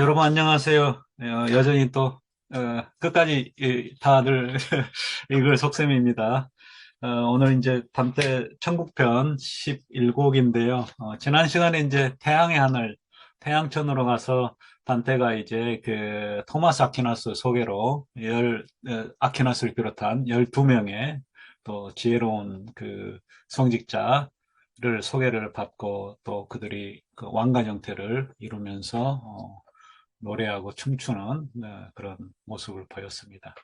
여러분 안녕하세요. 여전히 또 끝까지 다들 읽을 속셈입니다. 오늘 이제 단테 천국편 11곡인데요. 지난 시간에 이제 태양의 하늘, 태양천으로 가서 단테가 이제 그 토마스 아퀴나스 소개로 아퀴나스를 비롯한 12명의 또 지혜로운 그 성직자를 소개를 받고 또 그들이 그 왕관 형태를 이루면서 노래하고 춤추는 그런 모습을 보였습니다.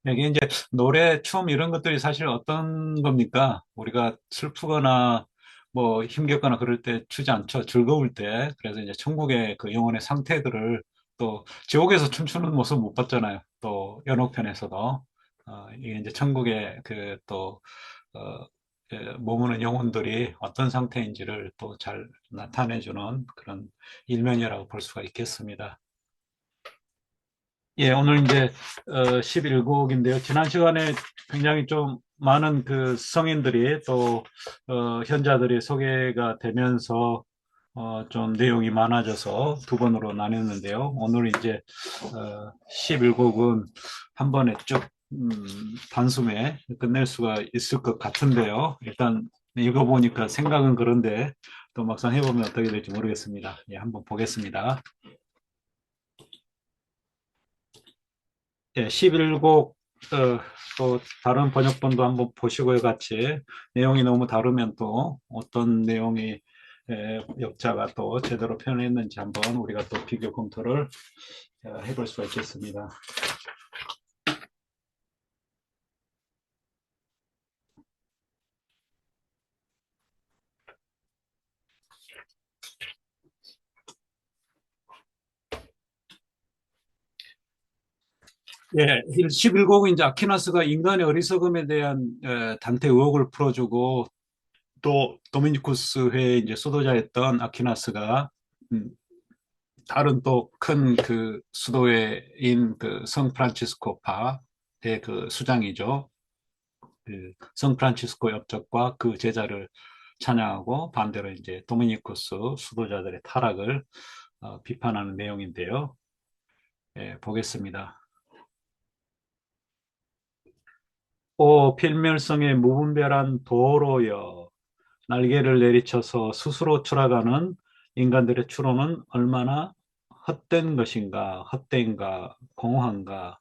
이게 이제 노래, 춤 이런 것들이 사실 어떤 겁니까? 우리가 슬프거나 뭐 힘겹거나 그럴 때 추지 않죠. 즐거울 때. 그래서 이제 천국의 그 영혼의 상태들을 또 지옥에서 춤추는 모습 못 봤잖아요. 또 연옥편에서도 이게 이제 천국의 그또 머무는 영혼들이 어떤 상태인지를 또 잘 나타내주는 그런 일면이라고 볼 수가 있겠습니다. 예, 오늘 이제 11곡인데요. 지난 시간에 굉장히 좀 많은 그 성인들이 또 현자들이 소개가 되면서 좀 내용이 많아져서 두 번으로 나눴는데요. 오늘 이제 11곡은 한 번에 쭉 단숨에 끝낼 수가 있을 것 같은데요. 일단 읽어보니까 생각은 그런데 또 막상 해보면 어떻게 될지 모르겠습니다. 예, 한번 보겠습니다. 예, 11곡 또 다른 번역본도 한번 보시고요, 같이. 내용이 너무 다르면 또 어떤 내용이 역자가 또 제대로 표현했는지 한번 우리가 또 비교 검토를 해볼 수가 있겠습니다. 예, 11곡은 이제 아퀴나스가 인간의 어리석음에 대한 단테 의혹을 풀어주고 또 도미니쿠스회의 이제 수도자였던 아퀴나스가 음, 다른 또 큰 그 수도회인 그 성프란치스코파의 그 수장이죠. 그 성프란치스코 엽적과 그 제자를 찬양하고 반대로 이제 도미니쿠스 수도자들의 타락을 비판하는 내용인데요. 예, 보겠습니다. 오 필멸성의 무분별한 도로여 날개를 내리쳐서 스스로 추락하는 인간들의 추론은 얼마나 헛된 것인가, 헛된가, 공허한가.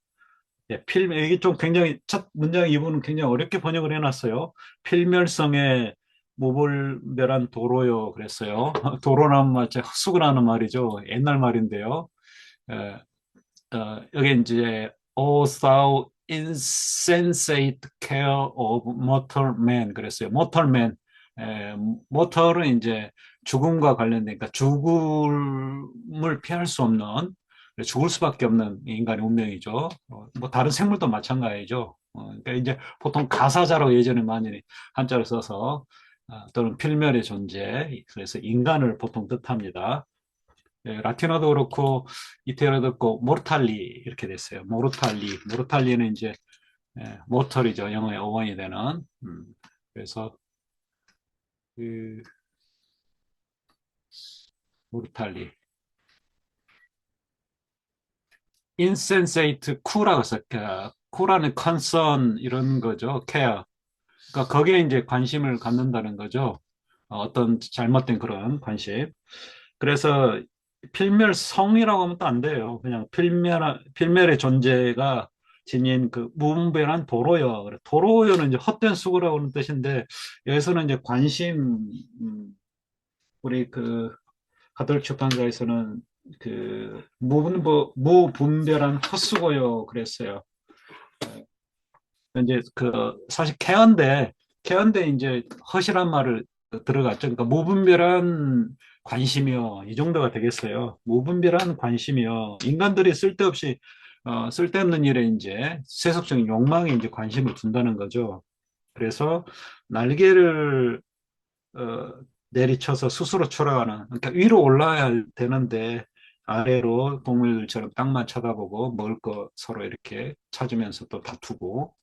예, 이게 좀 굉장히, 첫 문장 이부는 굉장히 어렵게 번역을 해놨어요. 필멸성의 무분별한 도로요, 그랬어요. 도로라는 말, 헛수고라는 말이죠. 옛날 말인데요. 예, 여기 이제, O thou insensate care of mortal man, 그랬어요. mortal man. mortal은 이제 죽음과 관련되니까 죽음을 피할 수 없는, 죽을 수밖에 없는 인간의 운명이죠. 뭐 다른 생물도 마찬가지죠. 그러니까 이제 보통 가사자로 예전에 많이 한자를 써서 또는 필멸의 존재, 그래서 인간을 보통 뜻합니다. 라틴어도 그렇고 이태리어도 그렇고 모르탈리 이렇게 됐어요. 모르탈리는 이제 모털이죠. 영어의 어원이 되는. 그래서 그 모르탈리, 인센세이트 쿠라고 써요. 쿠라는 컨선 이런 거죠. 케어. 그러니까 거기에 이제 관심을 갖는다는 거죠. 어떤 잘못된 그런 관심. 그래서 필멸성이라고 하면 또 안 돼요. 그냥 필멸의 존재가 지닌 그 무분별한 도로여. 도로여는 이제 헛된 수고라고 하는 뜻인데, 여기서는 이제 관심, 우리 그 가톨릭 출판사에서는 그 무분별한 헛수고요 그랬어요. 이제 그 사실 케어인데 이제 허실한 말을 들어갔죠. 그러니까 무분별한 관심이요. 이 정도가 되겠어요. 무분별한 관심이요. 인간들이 쓸데없는 일에 이제 세속적인 욕망에 이제 관심을 둔다는 거죠. 그래서 날개를 어, 내리쳐서 스스로 추락하는, 그러니까 위로 올라야 되는데 아래로 동물들처럼 땅만 쳐다보고 먹을 거 서로 이렇게 찾으면서 또 다투고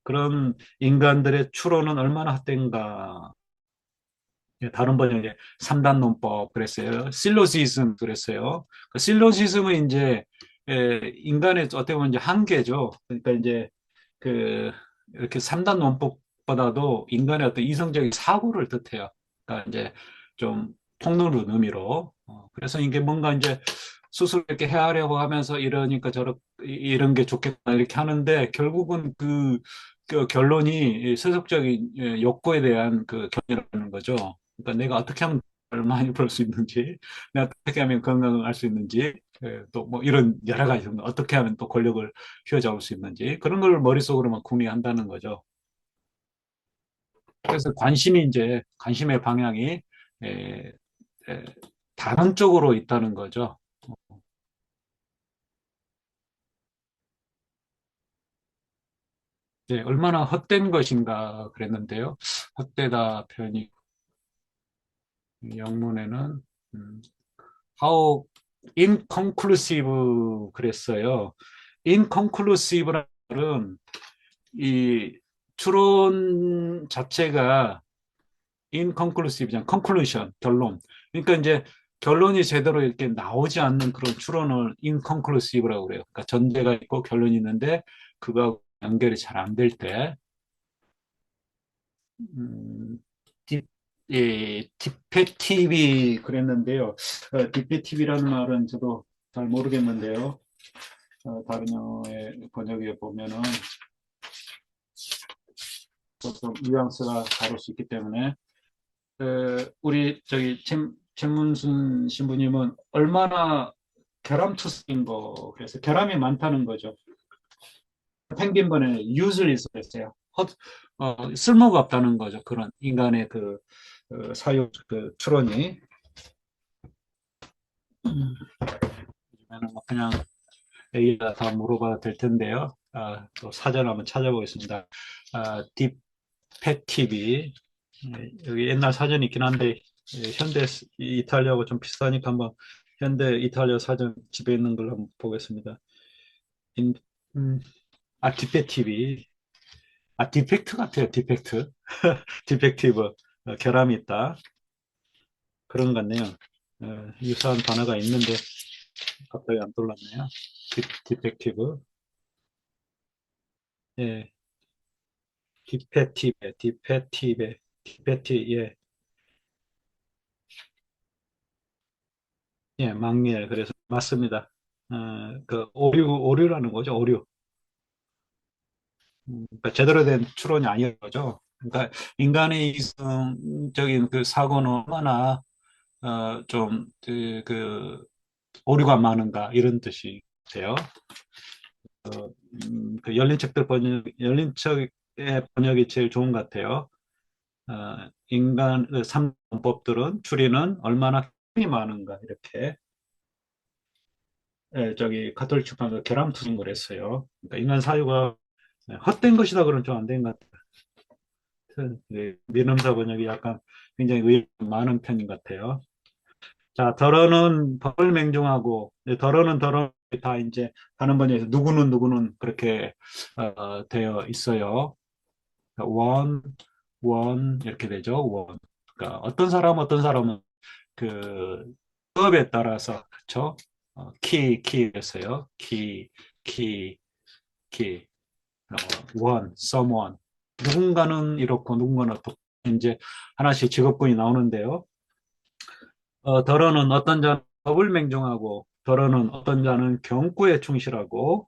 그런 인간들의 추론은 얼마나 헛된가. 예, 다른 번역에 3단 논법 그랬어요. 실로시즘 그랬어요. 그 실로시즘은 이제 인간의 어떻게 보면 이제 한계죠. 그러니까 이제 그 이렇게 3단 논법보다도 인간의 어떤 이성적인 사고를 뜻해요. 그러니까 이제 좀 폭넓은 의미로. 그래서 이게 뭔가 이제 스스로 이렇게 헤아려고 하면서 이러니까 이런 게 좋겠다 이렇게 하는데 결국은 그 결론이 이 세속적인 욕구에 대한 그 견해라는 거죠. 그러니까 내가 어떻게 하면 덜 많이 벌 수 있는지, 내가 어떻게 하면 건강을 할 수 있는지, 또 뭐 이런 여러 가지 어떻게 하면 또 권력을 휘어잡을 수 있는지 그런 걸 머릿속으로만 궁리한다는 거죠. 그래서 관심의 방향이 에, 에, 다른 쪽으로 있다는 거죠. 이제 얼마나 헛된 것인가 그랬는데요. 헛되다 표현이 영문에는 음, how inconclusive 그랬어요. inconclusive라는 말은 이 추론 자체가 inconclusive잖아. conclusion, 결론. 그러니까 이제 결론이 제대로 이렇게 나오지 않는 그런 추론을 inconclusive라고 그래요. 그러니까 전제가 있고 결론이 있는데 그거 연결이 잘 안 될 때, 음, 딥, 디펙티브 그랬는데요. 디펙티브라는 말은 저도 잘 모르겠는데요. 다른 영어의 번역에 보면은 좀 뉘앙스가 다를 수 있기 때문에 우리 저기 최문순 신부님은 얼마나 결함투성인 거 그래서 결함이 많다는 거죠. 펭귄번에 useless 했어요. 쓸모가 없다는 거죠. 그런 인간의 사유 그 추론이 뭐 그냥 A가 다 물어봐도 될 텐데요. 또 사전 한번 찾아보겠습니다. 딥패티비 여기 옛날 사전이 있긴 한데 현대 이탈리아하고 좀 비슷하니까 한번 현대 이탈리아 사전 집에 있는 걸 한번 보겠습니다. 인, 음, 디펙티비 디펙트 같아요. 디펙트 디펙티브 결함이 있다 그런 것 같네요. 유사한 단어가 있는데 갑자기 안 떠올랐네요. 디펙티브 예, 디펙티브 예, 망리에 그래서 맞습니다. 그 오류라는 거죠. 오류. 그러니까 제대로 된 추론이 아닌 거죠. 그러니까 인간의 이성적인 그 사고는 얼마나 좀 오류가 많은가 이런 뜻이 돼요. 그 열린 책의 번역이 제일 좋은 것 같아요. 인간 그 삼법들은 추리는 얼마나 힘이 많은가 이렇게 저기 가톨릭 출판사 결함투성을 했어요. 그러니까 인간 사유가 헛된 것이다 그러면 좀 안 된 것 같아요. 민음사 번역이 약간 굉장히 의미 많은 편인 것 같아요. 자, 덜어는 벌을 맹종하고, 덜어는 다 이제 다른 번역에서 누구는 그렇게 되어 있어요. 원, 이렇게 되죠. 원. 그러니까 어떤 사람은 그 수업에 따라서 그렇죠. 키였어요. 키, 키. someone. 누군가는 이렇고 누군가는 어떻고 이제 하나씩 직업군이 나오는데요. 더러는 어떤 자는 법을 맹종하고 더러는 어떤 자는 경고에 충실하고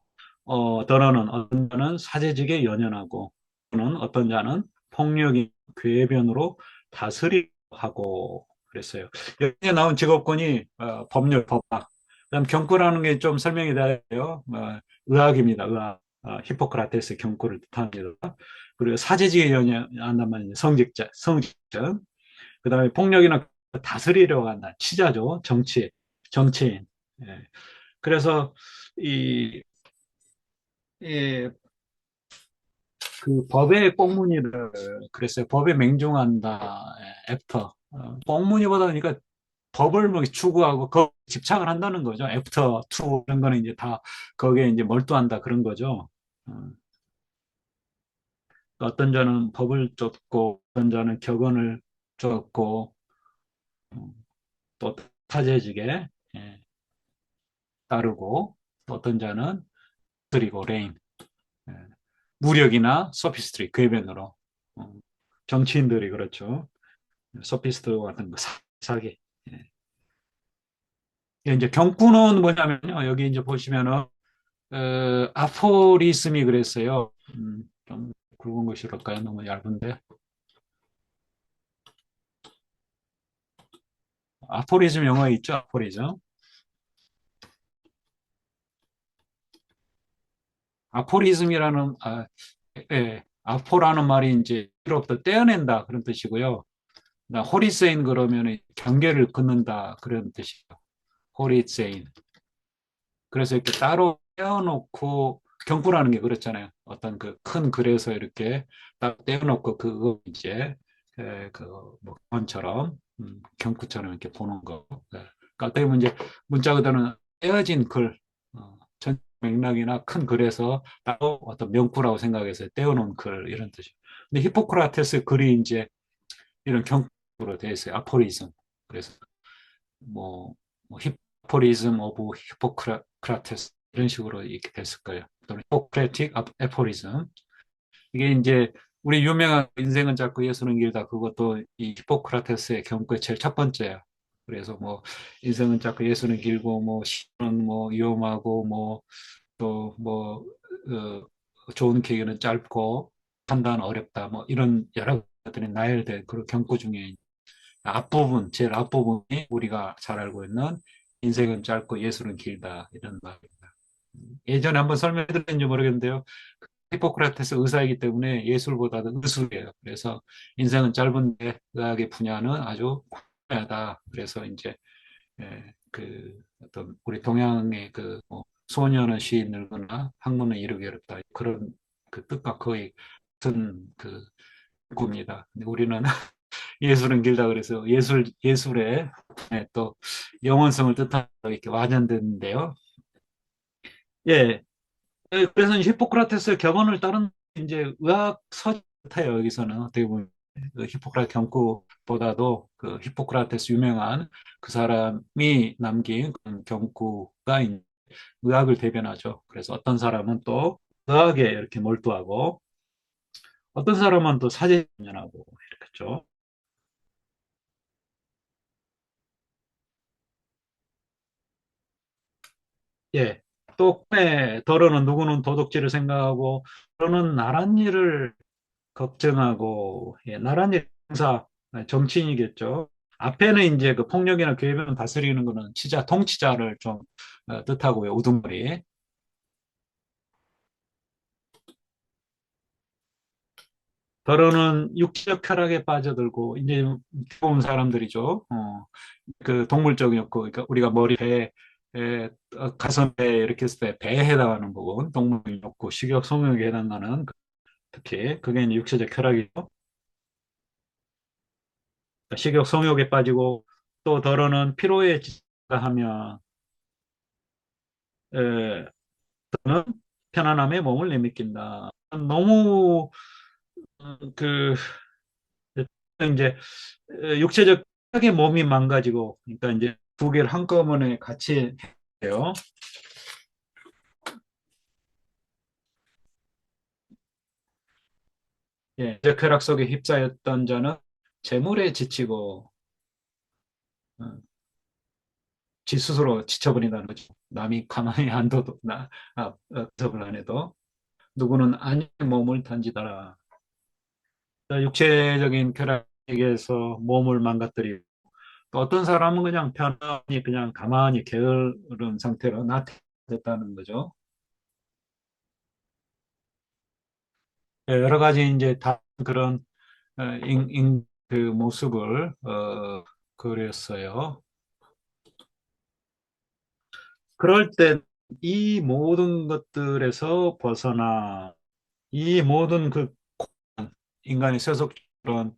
더러는 어떤 자는 사제직에 연연하고 또는 어떤 자는 폭력이 궤변으로 다스리고 하고 그랬어요. 여기에 나온 직업군이 법률, 법학. 그다음 경고라는 게 좀 설명이 돼요. 의학입니다. 의학. 히포크라테스 경고를 뜻합니다. 그리고 사제직에 연연한단 말이에요. 성직자. 그다음에 폭력이나 다스리려고 한다. 치자죠. 정치인. 예. 그래서 이, 이, 그 법의 꽁무니를 그랬어요. 법에 맹종한다. 애프터. 꽁무니보다 그러니까 법을 뭐 추구하고 집착을 한다는 거죠. 애프터 투 이런 거는 이제 다 거기에 이제 몰두한다 그런 거죠. 어, 어떤 자는 법을 쫓고 어떤 자는 격언을 쫓고 또 타재지게 따르고, 또 어떤 자는 그리고 레인, 예, 무력이나 소피스트리 궤변으로 정치인들이 그렇죠. 소피스트 같은 거 사기. 예. 이제 경구는 뭐냐면요. 여기 이제 보시면은 아포리즘이 그랬어요. 좀 굵은 것이 그럴까요? 너무 얇은데. 아포리즘 영어에 있죠. 아포리즘. 아포리즘이라는 아포라는 말이 이제 로부터 떼어낸다 그런 뜻이고요. 호리세인 그러면 경계를 긋는다 그런 뜻이에요. 호리세인. 그래서 이렇게 따로 떼어놓고 경구라는 게 그렇잖아요. 어떤 그 큰 글에서 이렇게 딱 떼어놓고 그거 이제 그뭐 원처럼 경구처럼 이렇게 보는 거. 그러니까 어떻게 보면 이제 문자 그대로는 떼어진 글, 전 맥락이나 큰 글에서 따로 어떤 명구라고 생각해서 떼어놓은 글 이런 뜻이에요. 근데 히포크라테스 글이 이제 이런 경구로 되어 있어요. 아포리즘. 그래서 뭐, 뭐 히포리즘 오브 히포크라테스 이런 식으로 이렇게 됐을 거예요. 또는 히포크라틱 애포리즘. 이게 이제 우리 유명한 인생은 짧고 예수는 길다. 그것도 이 히포크라테스의 경고의 제일 첫 번째야. 그래서 뭐 인생은 짧고 예수는 길고 뭐 시는 뭐 위험하고 뭐 또 뭐 좋은 계기는 짧고 판단 어렵다. 뭐 이런 여러 것들이 나열된 그런 경고 중에 앞부분, 제일 앞부분이 우리가 잘 알고 있는 인생은 짧고 예술은 길다 이런 말입니다. 예전에 한번 설명드렸는지 모르겠는데요. 히포크라테스 의사이기 때문에 예술보다도 의술이에요. 그래서 인생은 짧은데 의학의 분야는 아주 광야다. 그래서 이제 그 어떤 우리 동양의 그뭐 소년은 쉬 늙으나 학문은 이루기 어렵다. 그런 그 뜻과 거의 같은 그 꿈입니다. 근데 우리는 예술은 길다 그래서 예술의 또 영원성을 뜻하는 이렇게 완연됐는데요. 예. 그래서 히포크라테스의 격언을 따른 이제 의학 서적 같아요. 여기서는 어떻게 보면 그 히포크라테 경구보다도 그 히포크라테스 유명한 그 사람이 남긴 그 경구가 의학을 대변하죠. 그래서 어떤 사람은 또 의학에 이렇게 몰두하고 어떤 사람은 또 사제에 연연하고 이렇겠죠. 예. 또 꿈에 더러는 누구는 도둑질을 생각하고 또는 나란 일을 걱정하고 나란 일 행사 정치인이겠죠. 앞에는 이제 그 폭력이나 괴변 다스리는 거는 치자 통치자를 좀 뜻하고요. 우두머리. 더러는 육체적 쾌락에 빠져들고 이제 좋은 사람들이죠. 그 동물적이었고 그러니까 우리가 머리에 가슴에 이렇게 했을 때 배에 해당하는 부분 동물이었고 식욕 성욕에 해당하는 특히 그게 이제 육체적 쾌락이죠. 식욕 성욕에 빠지고 또 더러는 피로에 지하면 또는 편안함에 몸을 내맡긴다. 너무 그 이제 육체적 하게 몸이 망가지고 그러니까 이제 두 개를 한꺼번에 같이 해요. 예, 쾌락 속에 휩싸였던 자는 재물에 지치고 어, 지 스스로 지쳐버린다는 거죠. 남이 가만히 안 둬도 접을 안 해도 누구는 안의 몸을 던지더라. 육체적인 쾌락에서 몸을 망가뜨리고 또 어떤 사람은 그냥 편안히 그냥 가만히 게으른 상태로 나태했다는 거죠. 예, 여러 가지 이제 다 그런 그 모습을 그렸어요. 그럴 때 이 모든 것들에서 벗어나 이 모든 그 인간의 세속적인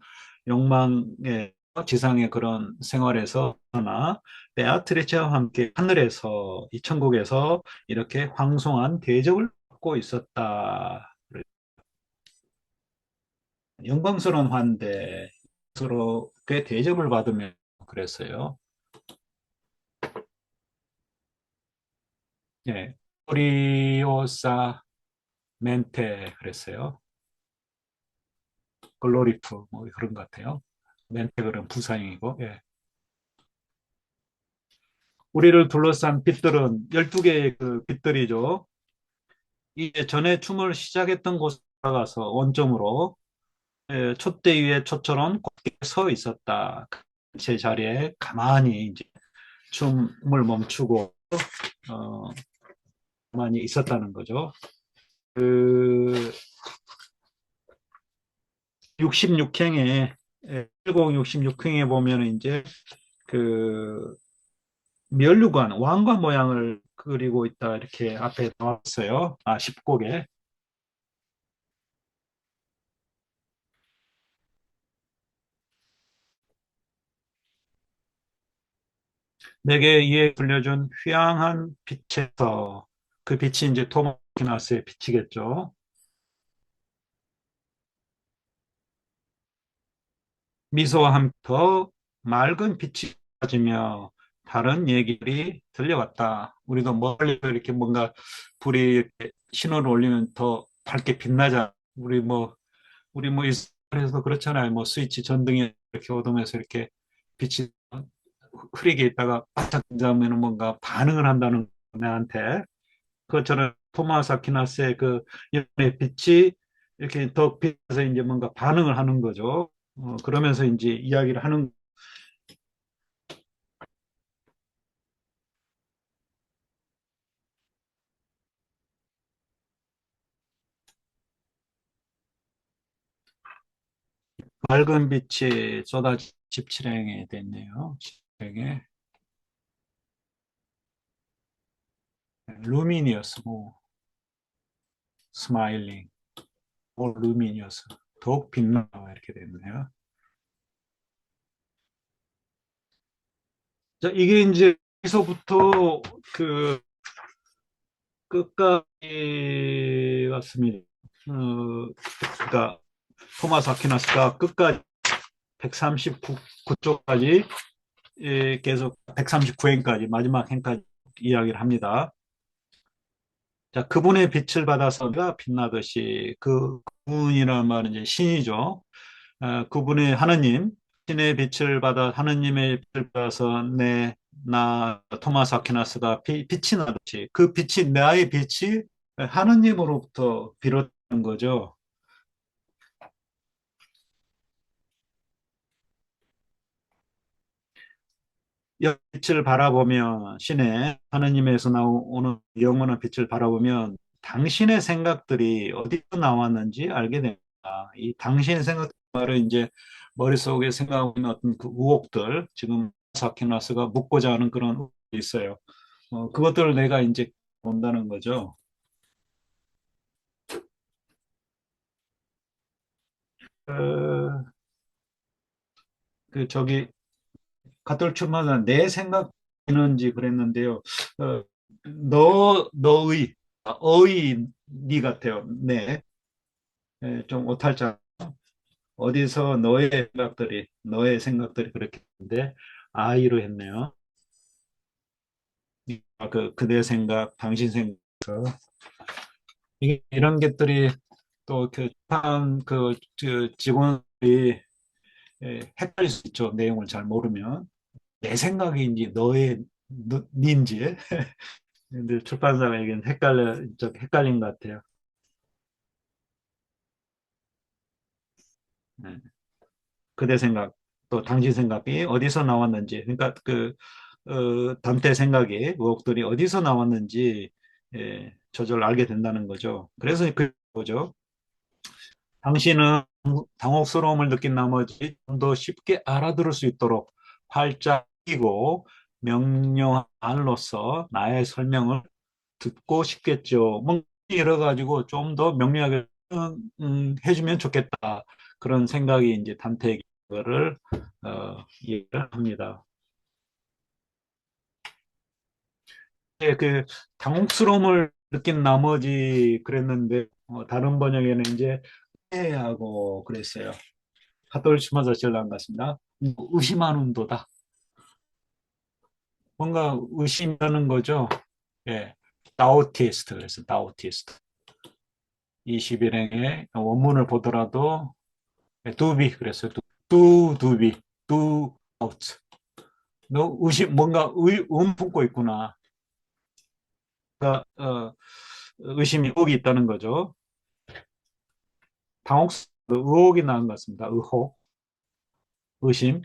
욕망의 지상의 그런 생활에서 벗어나 베아트리체와 함께 하늘에서 이 천국에서 이렇게 황송한 대접을 받고 있었다. 영광스러운 환대, 서로 그 대접을 받으며 그랬어요. 예, 글로리오사 멘테 그랬어요. 글로리프 뭐 그런 것 같아요. 멘테 그런 부사형이고. 예. 우리를 둘러싼 빛들은 12개의 그 빛들이죠. 이게 전에 춤을 시작했던 곳에 가서 원점으로 촛대 위에 초처럼 곧게 서 있었다. 제 자리에 가만히 이제 춤을 멈추고 어, 가만히 있었다는 거죠. 그 66행에 1066행에 보면 이제 그 면류관 왕관 모양을 그리고 있다 이렇게 앞에 나왔어요. 10곡에. 내게 이에 불려준 휘황한 빛에서 그 빛이 이제 토마키나스의 빛이겠죠. 미소와 함께 더 맑은 빛이 가지며 다른 얘기들이 들려왔다. 우리도 멀리 이렇게 뭔가 불이 이렇게 신호를 올리면 더 밝게 빛나자. 우리 뭐 일상에서 그렇잖아요. 뭐 스위치 전등이 이렇게 어둠에서 이렇게 빛이 흐리게 있다가 바짝 잠자면 뭔가 반응을 한다는 내한테 그것처럼 토마스 아퀴나스의 그 연의 빛이 이렇게 더 빛에서 이제 뭔가 반응을 하는 거죠. 그러면서 이제 이야기를 하는 맑은 빛이 쏟아진 집칠행에 됐네요. 집칠행에 루미니어스, 뭐 스마일링, 뭐 루미니어스, 더욱 빛나 이렇게 됐네요. 자, 이게 이제 여기서부터 그 끝까지 왔습니다. 그러니까 토마스 아퀴나스가 끝까지 139쪽까지 계속 139행까지 마지막 행까지 이야기를 합니다. 자, 그분의 빛을 받아서 가 빛나듯이 그분이라는 말은 이제 신이죠. 그분의 하느님, 신의 빛을 받아 하느님의 빛을 받아서 나 토마스 아퀴나스가 빛이 나듯이 그 빛이 나의 빛이 하느님으로부터 비롯된 거죠. 빛을 바라보면 신의 하느님에서 나오는 영원한 빛을 바라보면 당신의 생각들이 어디서 나왔는지 알게 됩니다. 이 당신의 생각 말을 이제 머릿속에 생각하고 있는 어떤 그 의혹들 지금 사키나스가 묻고자 하는 그런 의혹이 있어요. 그것들을 내가 이제 본다는 거죠. 어, 그 저기 가톨 출마는 내 생각이는지 그랬는데요. 어, 너의 어의 니 같아요. 네. 좀 오탈자 어디서 너의 생각들이 그렇게 했는데 아이로 했네요. 그대 생각, 당신 생각 이런 것들이 또 그 직원들이 헷갈릴 수 있죠. 내용을 잘 모르면 내 생각인지 니인지 근데 출판사가 헷갈린 것 같아요. 네. 그대 생각, 또 당신 생각이 어디서 나왔는지, 그러니까 단테 생각이, 의혹들이 어디서 나왔는지, 저절로 알게 된다는 거죠. 그래서 그 거죠. 당신은 당혹스러움을 느낀 나머지 좀 더 쉽게 알아들을 수 있도록 활짝 끼고 명료한 말로서 나의 설명을 듣고 싶겠죠. 뭐 여러 가지고 좀 더 명료하게 해주면 좋겠다. 그런 생각이 이제 단테를 얘기를 합니다. 그 당혹스러움을 느낀 나머지 그랬는데 다른 번역에는 이제 하고 그랬어요. 카톨시마서 신랑 같습니다. 의심하는 도다. 뭔가 의심하는 거죠. 예. 다우티스트, 그래서 다우티스트. 21행의 원문을 보더라도, 예, 두비, 그래서 두비, 두, 아우트. 너 뭔가 품고 있구나. 그러니까, 의심이, 의혹이 있다는 거죠. 의혹이 나온 것 같습니다. 의혹, 의심.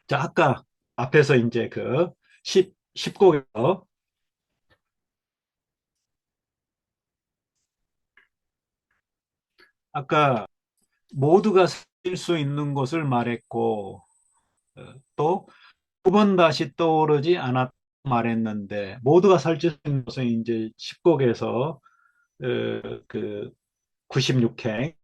자, 아까 앞에서 이제 그 10곡에서 아까 모두가 살릴 수 있는 것을 말했고, 또 두 번 다시 떠오르지 않았 말했는데, 모두가 살릴 수 있는 것은 이제 10곡에서 그 96행,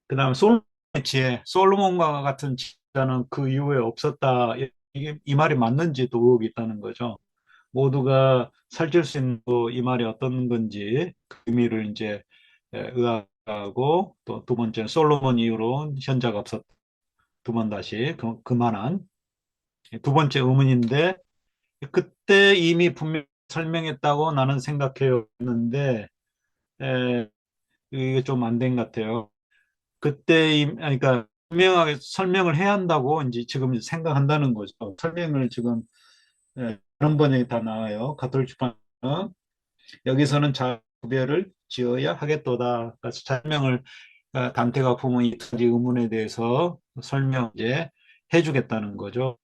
그 다음에 솔로몬의 지혜, 솔로몬과 같은 지혜는 그 이후에 없었다. 이게 이 말이 맞는지 또 의혹이 있다는 거죠. 모두가 살릴 수 있는 이 말이 어떤 건지 그 의미를 이제 의학하고, 또 두 번째는 솔로몬 이후로 현자가 없었다. 두 번 다시 그만한 두 번째 의문인데, 그때 이미 분명히 설명했다고 나는 생각해요 했는데, 에, 이게 좀 안 된 것 같아요. 그러니까 분명하게 설명을 해야 한다고 이제 지금 생각한다는 거죠. 설명을 지금 다른 번역이 다 나와요. 가톨릭 출판 여기서는 자구별을 지어야 하겠도다. 그래서 설명을 단테가 품은 이 두 가지 의문에 대해서 설명 이제 해주겠다는 거죠.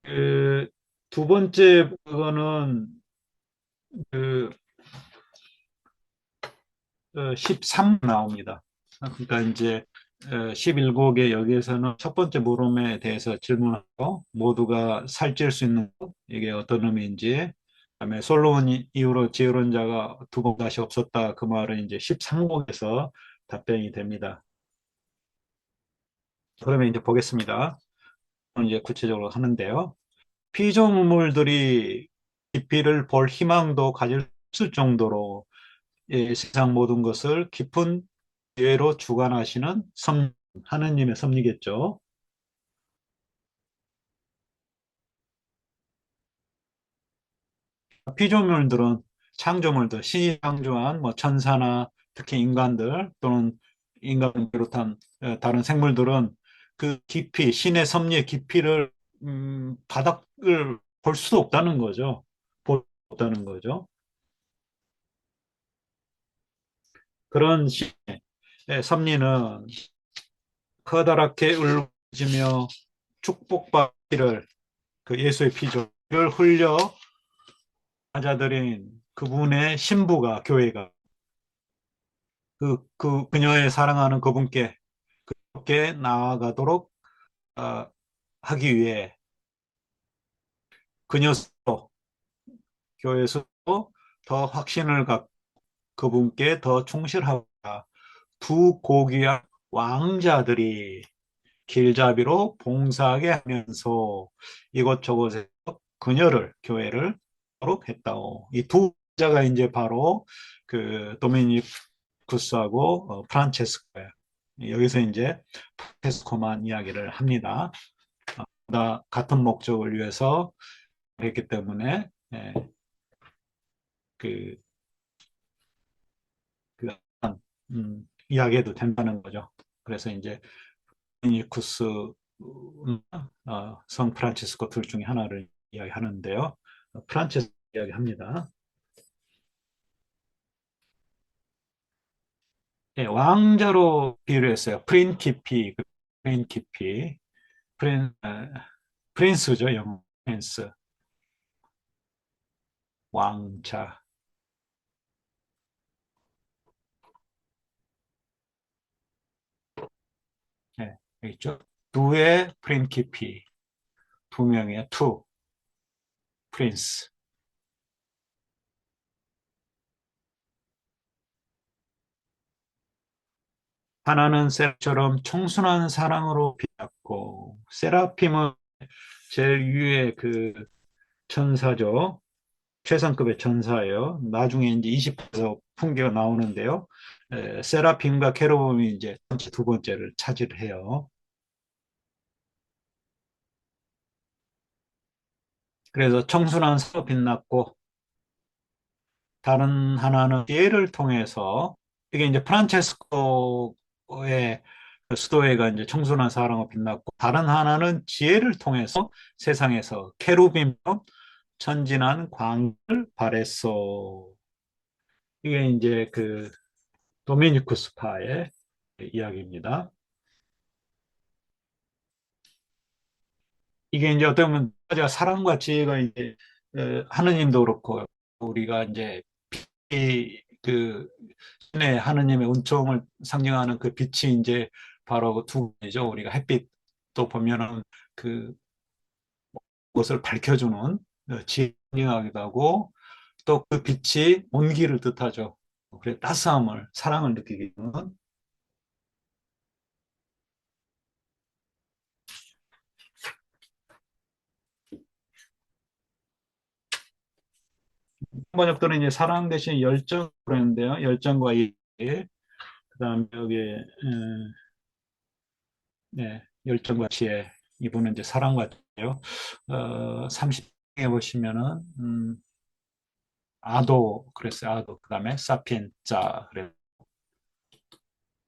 그, 두 번째 그거는 그 13 나옵니다. 그러니까 이제 11곡의 여기에서는 첫 번째 물음에 대해서 질문하고, 모두가 살찔 수 있는 것, 이게 어떤 의미인지, 그다음에 솔로몬 이후로 지혜로운 자가 두 번 다시 없었다, 그 말은 이제 13곡에서 답변이 됩니다. 그러면 이제 보겠습니다. 이제 구체적으로 하는데요. 피조물들이 깊이를 볼 희망도 가질 수 없을 정도로 이 세상 모든 것을 깊은 지혜로 주관하시는 하느님의 섭리겠죠. 피조물들은 창조물들, 신이 창조한 뭐 천사나 특히 인간들 또는 인간을 비롯한 다른 생물들은 그 깊이, 신의 섭리의 깊이를 바닥을 볼 수도 없다는 거죠. 볼 수 없다는 거죠. 그런 신의 섭리는 커다랗게 울부짖으며 축복받기를, 그 예수의 피조를 흘려 맞아들인 그분의 신부가, 교회가 그녀의 사랑하는 그분께 그렇게 나아가도록 어, 하기 위해 그녀 스스로, 교회 스스로 더 확신을 갖고 그분께 더 충실하고자 두 고귀한 왕자들이 길잡이로 봉사하게 하면서 이곳저곳에서 그녀를, 교회를 하도록 했다오. 이 두 자가 이제 바로 그 도미니쿠스하고 프란체스코예요. 여기서 이제 프란체스코만 이야기를 합니다. 다 같은 목적을 위해서 했기 때문에 그, 그 이야기해도 된다는 거죠. 그래서 이제 도미니쿠스, 성 프란치스코 둘 중에 하나를 이야기하는데요. 프란체스코 이야기합니다. 예, 왕자로 비유를 했어요. 프린키피, 프린스죠, 영어 프린스, 왕자. 예, 여기 있죠. 두의 프린키피, 두 명의 투, 프린스. 하나는 세라처럼 청순한 사랑으로 빛났고, 세라핌은 제일 위에 그 천사죠. 최상급의 천사예요. 나중에 이제 20에서 풍기가 나오는데요. 세라핌과 케루빔이 이제 두 번째를 차지해요. 그래서 청순한 사로 빛났고 다른 하나는 지혜를 통해서 이게 이제 프란체스코의 그 수도회가 이제 청순한 사랑으로 빛났고 다른 하나는 지혜를 통해서 세상에서 케루빔처럼 천진한 광을 발했소. 이게 이제 그 도미니쿠스 파의 이야기입니다. 이게 이제 어떻게 보면 사랑과 지혜가 이제 하느님도 그렇고 우리가 이제 그 신의 하느님의 은총을 상징하는 그 빛이 이제 바로 그두 가지죠. 우리가 햇빛도 보면은 그 것을 밝혀주는 지혜하기도 하고 또 그 빛이 온기를 뜻하죠. 그래 따스함을 사랑을 느끼게 되는 번역들은 이제 사랑 대신 열정을 했는데요. 열정과 이해, 그다음에 여기 네, 열정과 지혜 이분은 이제 사랑과 지혜요. 30장에 보시면은 아도 그랬어요. 아도 그다음에 사피엔자 그래.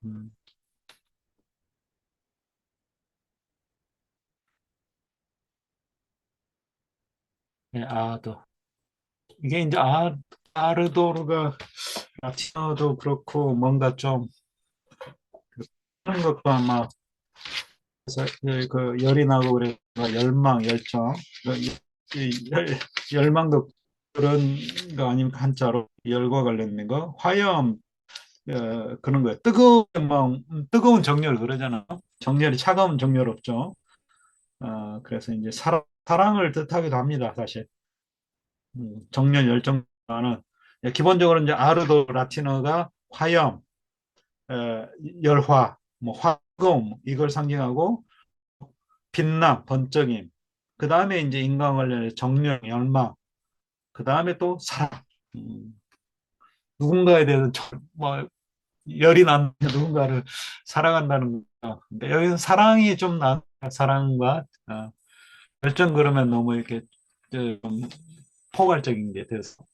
음, 네, 아도 이게 이제 아르도르가 라틴어도 그렇고 뭔가 좀 그런 것도 아마 그래서 그 열이 나고 그래 열망 열정 열망도 그런 거 아닙니까 한자로 열과 관련된 거 화염 그런 거예요. 뜨거운 막 뜨거운 정열 그러잖아. 정열이 차가운 정열 없죠. 그래서 이제 사랑을 뜻하기도 합니다, 사실. 정열 열정과는 기본적으로 이제 아르도 라틴어가 화염, 어, 열화, 뭐 화금 이걸 상징하고 빛남, 번쩍임. 그 다음에 이제 인간 관련해 정령, 열망. 그 다음에 또 사랑. 음, 누군가에 대해서 뭐 열이 나는 누군가를 사랑한다는 거. 근데 여기서 사랑이 좀 사랑과 열정 그러면 너무 이렇게 좀 포괄적인 게 돼서.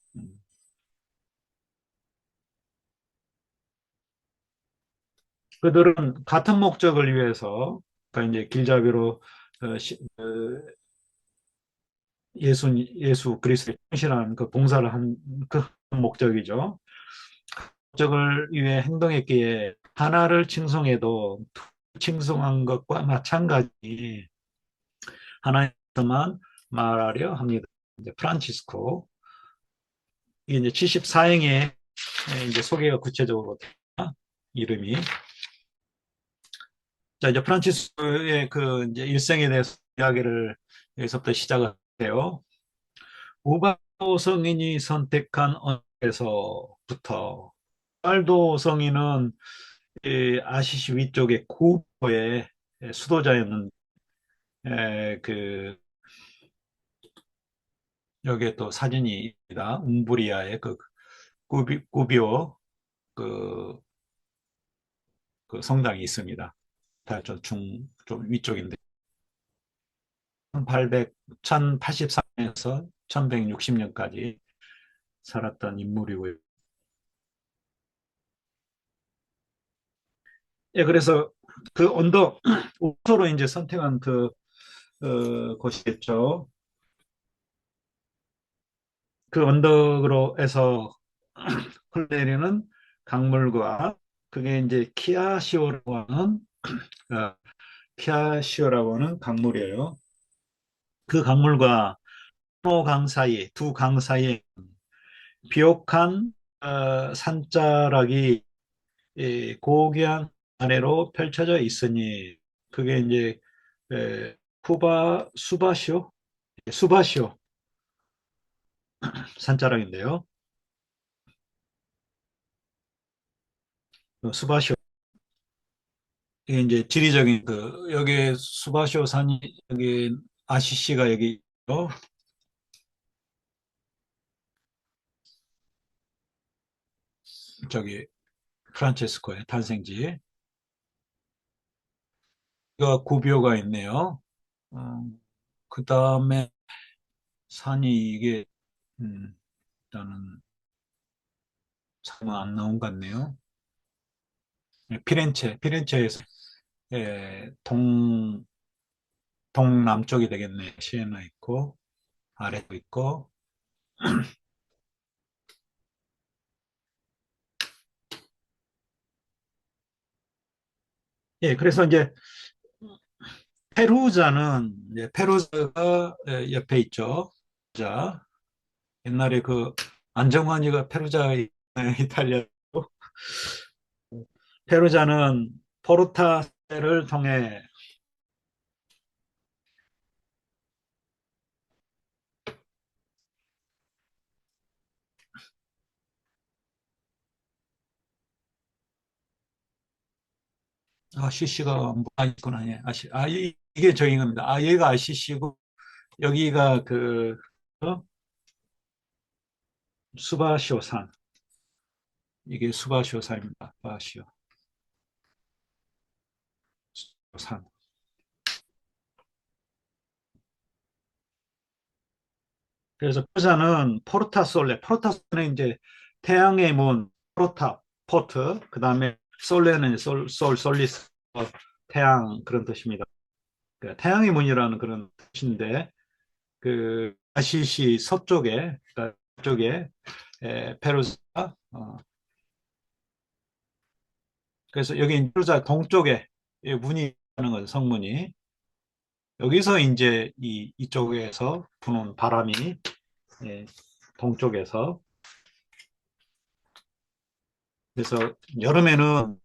그들은 같은 목적을 위해서 그러니까 이제 길잡이로 예수 그리스도의 신실한 그 봉사를 한 그 목적이죠. 목적을 위해 행동했기에 하나를 칭송해도 두 칭송한 것과 마찬가지 하나님만 말하려 합니다. 이제 프란치스코 이게 이제 74행에 이제 소개가 구체적으로 됩니다. 이름이 자 이제 프란치스코의 그 이제 일생에 대해서 이야기를 여기서부터 시작을 해요. 우발도 성인이 선택한 언에서부터 우발도 성인은 이 아시시 위쪽의 쿠버의 수도자였는데 그 여기에 또 사진이 있다. 움브리아의 그 구비오 그, 그 성당이 있습니다. 좀 위쪽인데 1800, 1083년에서 1160년까지 살았던 인물이고요. 예, 그래서 그 언덕 우서로 이제 선택한 그 곳이겠죠. 그 언덕으로 해서 흘러내리는 강물과 그게 이제 어, 키아시오라고 하는 강물이에요. 그 강물과 노강 사이, 두 강 사이에 비옥한 산자락이 고귀한 아래로 펼쳐져 있으니 그게 이제 쿠바 수바시오 산자락인데요. 수바시오 이게 이제 지리적인 그 여기 수바시오 산이 여기 아시시가 여기 있고 저기 프란체스코의 탄생지. 가 구비오가 있네요. 어, 그 다음에 산이 이게 일단은 상은 안 나온 것 같네요. 네, 피렌체에서 동남쪽이 되겠네. 시에나 있고 아래도 있고. 예, 그래서 이제 페루자는 이제 페루자가 옆에 있죠. 자, 옛날에 그 안정환이가 페루자 이탈리아 페루자는 포르타를 통해. 아시시가 뭐가 있구나. 예. 이게 저인 겁니다. 얘가 아시시고 여기가 그 어? 수바시오산. 이게 수바시오산입니다. 수바시오 산. 그래서 포자는 포르타솔레는 이제 태양의 문, 포르타, 그다음에 솔레는 이제 솔리스, 태양 그런 뜻입니다. 그 태양의 문이라는 그런 뜻인데 그 아시시 서쪽에 그러니까 쪽에 페루사 그래서 여기 페루사 동쪽에 문이 있는 거죠. 성문이 여기서 이제 이쪽에서 부는 바람이 예, 동쪽에서 그래서 여름에는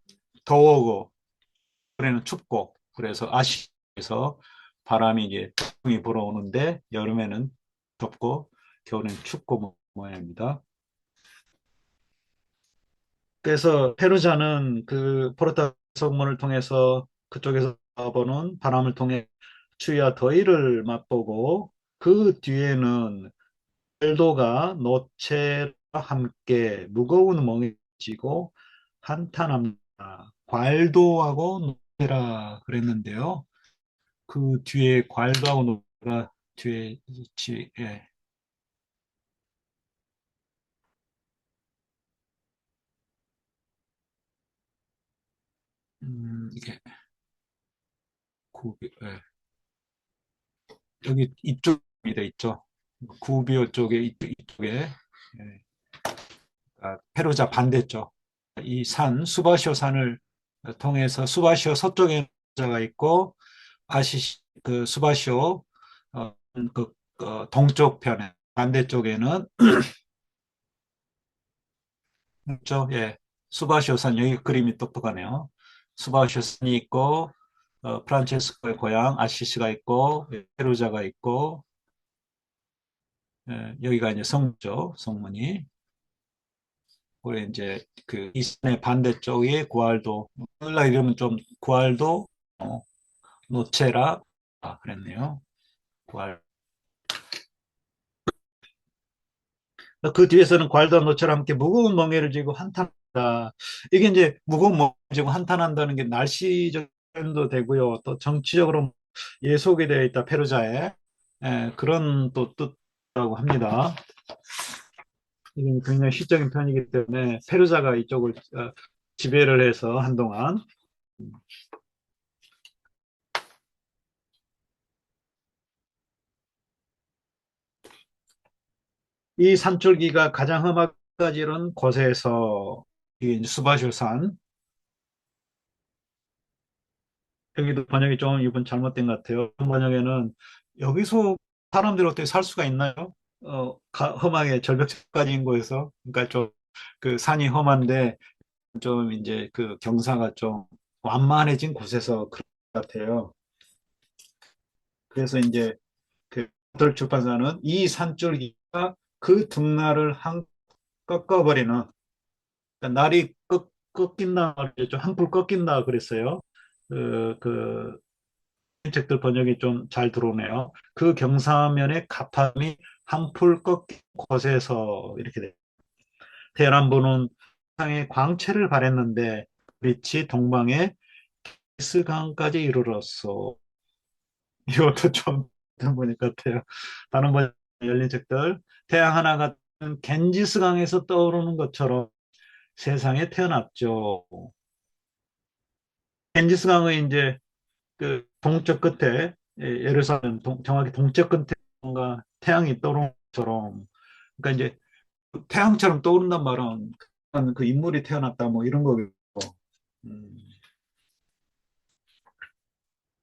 더우고 겨울에는 춥고 그래서 아시아에서 바람이 이제 북풍이 불어오는데 여름에는 덥고 겨울에는 춥고 모양입니다. 그래서 페루자는 그 포르타 성문을 통해서 그쪽에서 보는 바람을 통해 추위와 더위를 맛보고 그 뒤에는 엘도가 노체와 함께 무거운 멍에 지고 한탄합니다. 괄도하고 노체라 그랬는데요. 그 뒤에 괄도하고 노체가 뒤에 예. 이게 예. 여기 이쪽이 돼 있죠. 구비오 쪽에 이쪽에 예. 페루자 반대쪽 이 수바시오 산을 통해서 수바시오 서쪽에 자가 있고 그 수바시오 어, 동쪽 편에 반대쪽에는 예, 수바시오 산 여기 그림이 똑똑하네요. 수바시오 산이 있고 프란체스코의 고향 아시시가 있고 페루자가 있고 여기가 이제 성죠 성문이 그리고 이제 그 이산의 반대쪽이 구알도 오늘날 이름은 좀 구알도 어, 노체라 그랬네요. 구알 그 뒤에서는 과일도 너처럼 함께 무거운 멍에를 지고 한탄한다. 이게 이제 무거운 멍을 지고 한탄한다는 게 날씨적 표현도 되고요. 또 정치적으로 예속이 되어 있다. 페루자에 그런 또 뜻이라고 합니다. 이게 굉장히 시적인 편이기 때문에 페루자가 이쪽을 지배를 해서 한동안 이 산줄기가 가장 험하까지 이른 곳에서 이게 이제 수바쇼산 여기도 번역이 좀 이번 잘못된 것 같아요. 번역에는 여기서 사람들이 어떻게 살 수가 있나요? 험하게 절벽까지인 곳에서 그러니까 좀 그 산이 험한데 좀 이제 그 경사가 좀 완만해진 곳에서 그런 것 같아요. 그래서 이제 그 덜 출판사는 이 산줄기가 그 등날을 꺾어버리는 그러니까 날이 꺾인다 좀 한풀 꺾인다 그랬어요. 그 책들 번역이 좀 잘 들어오네요. 그 경사면의 가파름이 한풀 꺾인 곳에서 이렇게 돼요. 대남부는 세상에 광채를 발했는데 빛이 동방의 스강까지 이르렀어. 이것도 좀 보니 같아요. 다른 번 열린 책들 태양 하나 같은 겐지스강에서 떠오르는 것처럼 세상에 태어났죠. 겐지스강의 이제 그 동쪽 끝에 예루살렘 정확히 동쪽 끝에 뭔가 태양이 떠오르는 것처럼 그러니까 이제 태양처럼 떠오른단 말은 그 인물이 태어났다 뭐 이런 거겠고. 음,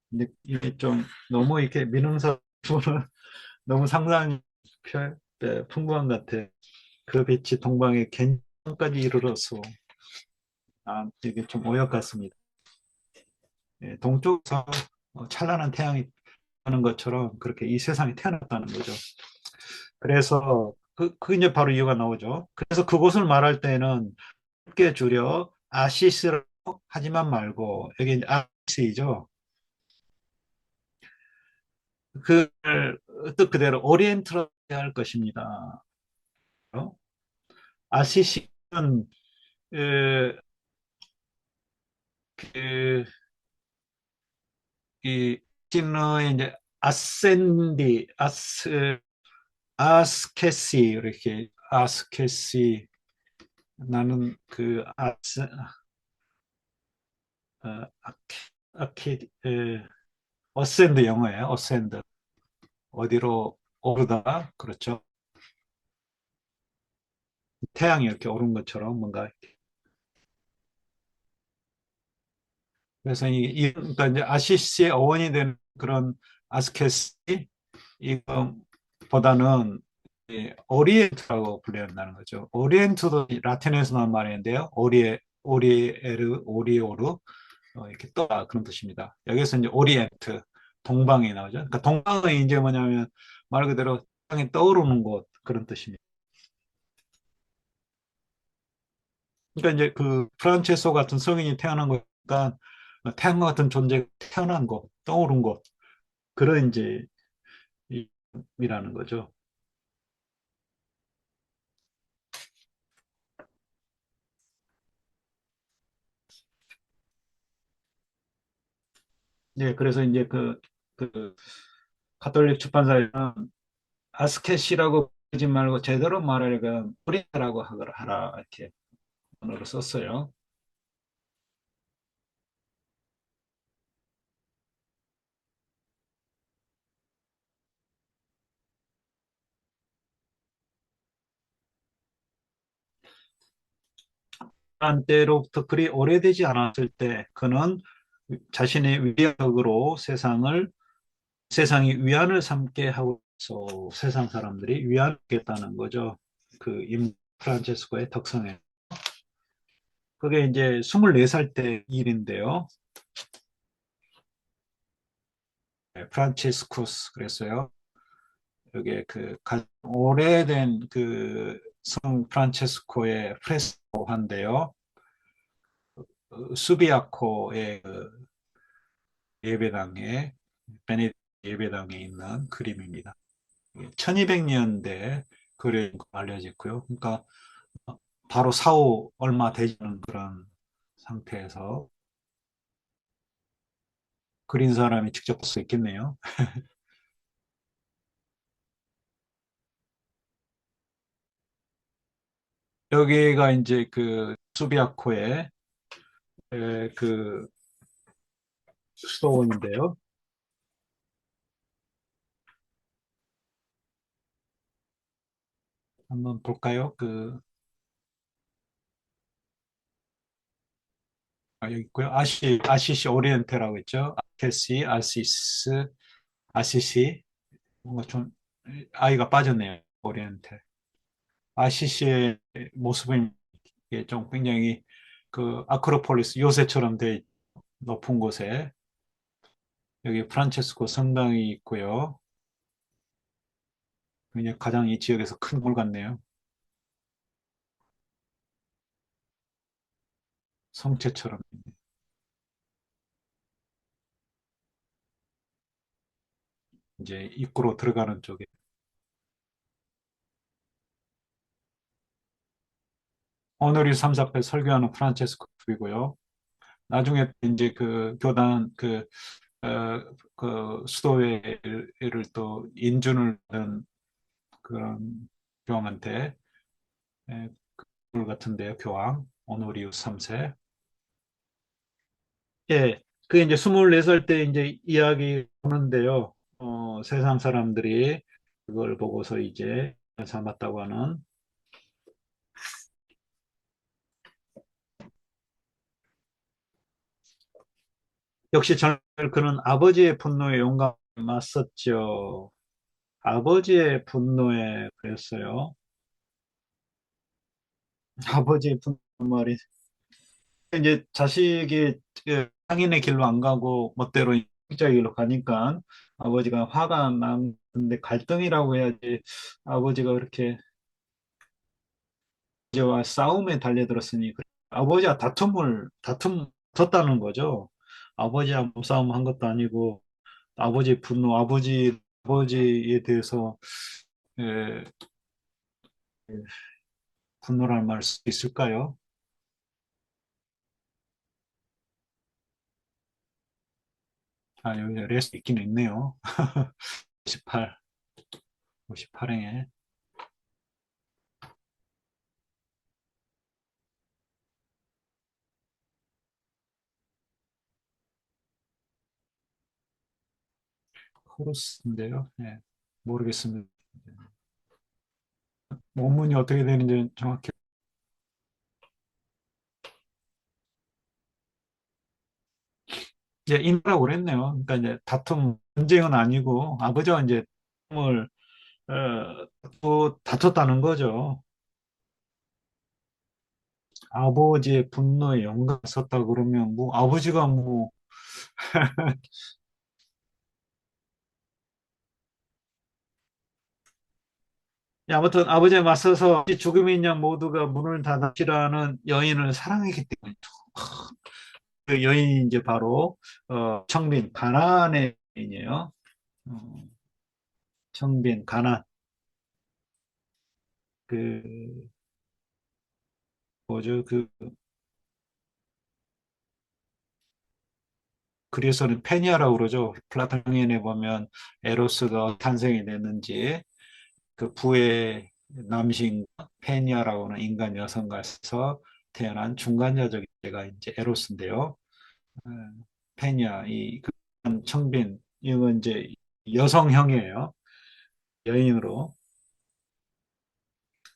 근데 이게 좀 너무 이렇게 민음사 부분은 너무 상상이 풍부한 것 같아. 그 빛이 동방의 겐까지 이르러서 이게 좀 오역 같습니다. 예, 동쪽에서 찬란한 태양이 하는 것처럼 그렇게 이 세상에 태어났다는 거죠. 그래서 그 이제 바로 이유가 나오죠. 그래서 그곳을 말할 때는 쉽게 줄여 아시스라고 하지만 말고 여기 이제 아시스이죠. 그 뜻 그대로 오리엔트로 할 것입니다. 어? 아시시는 그, 그, 이 진의 이제 아센디 아스케시 이렇게 아스케시 나는 그 아케 어센드 영어예요. 어센드 어디로 오르다 그렇죠. 태양이 이렇게 오른 것처럼 뭔가 그래서 그러니까 이제 아시시의 어원이 되는 그런 아스케시 이거보다는 오리엔트라고 불려야한다는 거죠. 오리엔트도 라틴에서 나온 말인데요. 오리오르 이렇게 떠다 그런 뜻입니다. 여기서 이제 오리엔트 동방이 나오죠. 그러니까 동방은 이제 뭐냐면 말 그대로 땅에 떠오르는 곳 그런 뜻입니다. 그러니까 이제 그 프란체스코 같은 성인이 태어난 거니까 태양과 같은 존재가 태어난 곳, 떠오른 곳 그런 이제 이라는 거죠. 네, 그래서 이제 그 가톨릭 출판사에는 아스켓이라고 하지 말고 제대로 말하려면 프리라고 하라 이렇게 언어로 썼어요. 한때로부터 그리 오래되지 않았을 때 그는 자신의 위력으로 세상이 위안을 삼게 하고 서 세상 사람들이 위안겠다는 거죠. 그 임 프란체스코의 덕성에. 그게 이제 24살 때 일인데요. 프란치스쿠스 그랬어요. 여기에 그 가장 오래된 그 성 프란체스코의 프레스코한데요. 수비아코의 그 예배당에 베네딕 예배당에 있는 그림입니다. 1200년대 그림 알려졌고요. 그러니까 바로 사후 얼마 되지 않은 그런 상태에서 그린 사람이 직접 볼 수 있겠네요. 여기가 이제 그 수비아코의 그 수도원인데요. 한번 볼까요? 여기 있고요. 아시시 오리엔테라고 있죠. 아시시. 뭔가 좀, 아이가 빠졌네요. 오리엔테. 아시시의 모습은 이게 좀 굉장히 그 아크로폴리스 요새처럼 돼 높은 곳에 여기 프란체스코 성당이 있고요. 그냥 가장 이 지역에서 큰 물 같네요. 성체처럼 이제 입구로 들어가는 쪽에. 오늘이 3사패 설교하는 프란체스코이고요. 나중에 이제 그 교단 어, 그 수도회를 또 인준을 받은 그런 교황한테 그걸 같은데요, 교황 오노리우스 3세. 예, 그게 이제 24살 때 이제 이야기 하는데요. 세상 사람들이 그걸 보고서 이제 삼았다고 하는. 역시 저는 그는 아버지의 분노에 용감히 맞섰죠. 아버지의 분노에 그랬어요. 아버지의 분노 말이 이제 자식이 그 상인의 길로 안 가고 멋대로 자의 길로 가니까 아버지가 화가 나는데 갈등이라고 해야지 아버지가 그렇게 아버지와 싸움에 달려들었으니 아버지와 다툼 졌다는 거죠. 아버지와 몸싸움 한 것도 아니고 아버지 분노 아버지에 대해서 에, 분노를 말 수 있을까요? 아, 여기 레스 있긴 있네요. 58, 58행에. 호루스인데요. 네, 모르겠습니다. 원문이 어떻게 되는지 정확히. 이제 인라고 그랬네요. 그러니까 이제 전쟁은 아니고 아버지와 이제 을 또 다퉜다는 거죠. 아버지의 분노에 연관이 있었다 그러면 뭐 아버지가 뭐 아무튼 아버지에 맞서서 죽음의 인양 모두가 문을 닫으시라는 여인을 사랑했기 때문에 그 여인이 이제 바로 청빈 가나안의 여인이에요. 어, 청빈 가나안 그 뭐죠 그 그리스어는 페니아라고 그러죠. 플라톤연에 보면 에로스가 탄생이 됐는지 그 부의 남신 페니아라고 하는 인간 여성과서 태어난 중간자적 제가 이제 에로스인데요. 어, 페니아 이 청빈 이건 이제 여성형이에요. 여인으로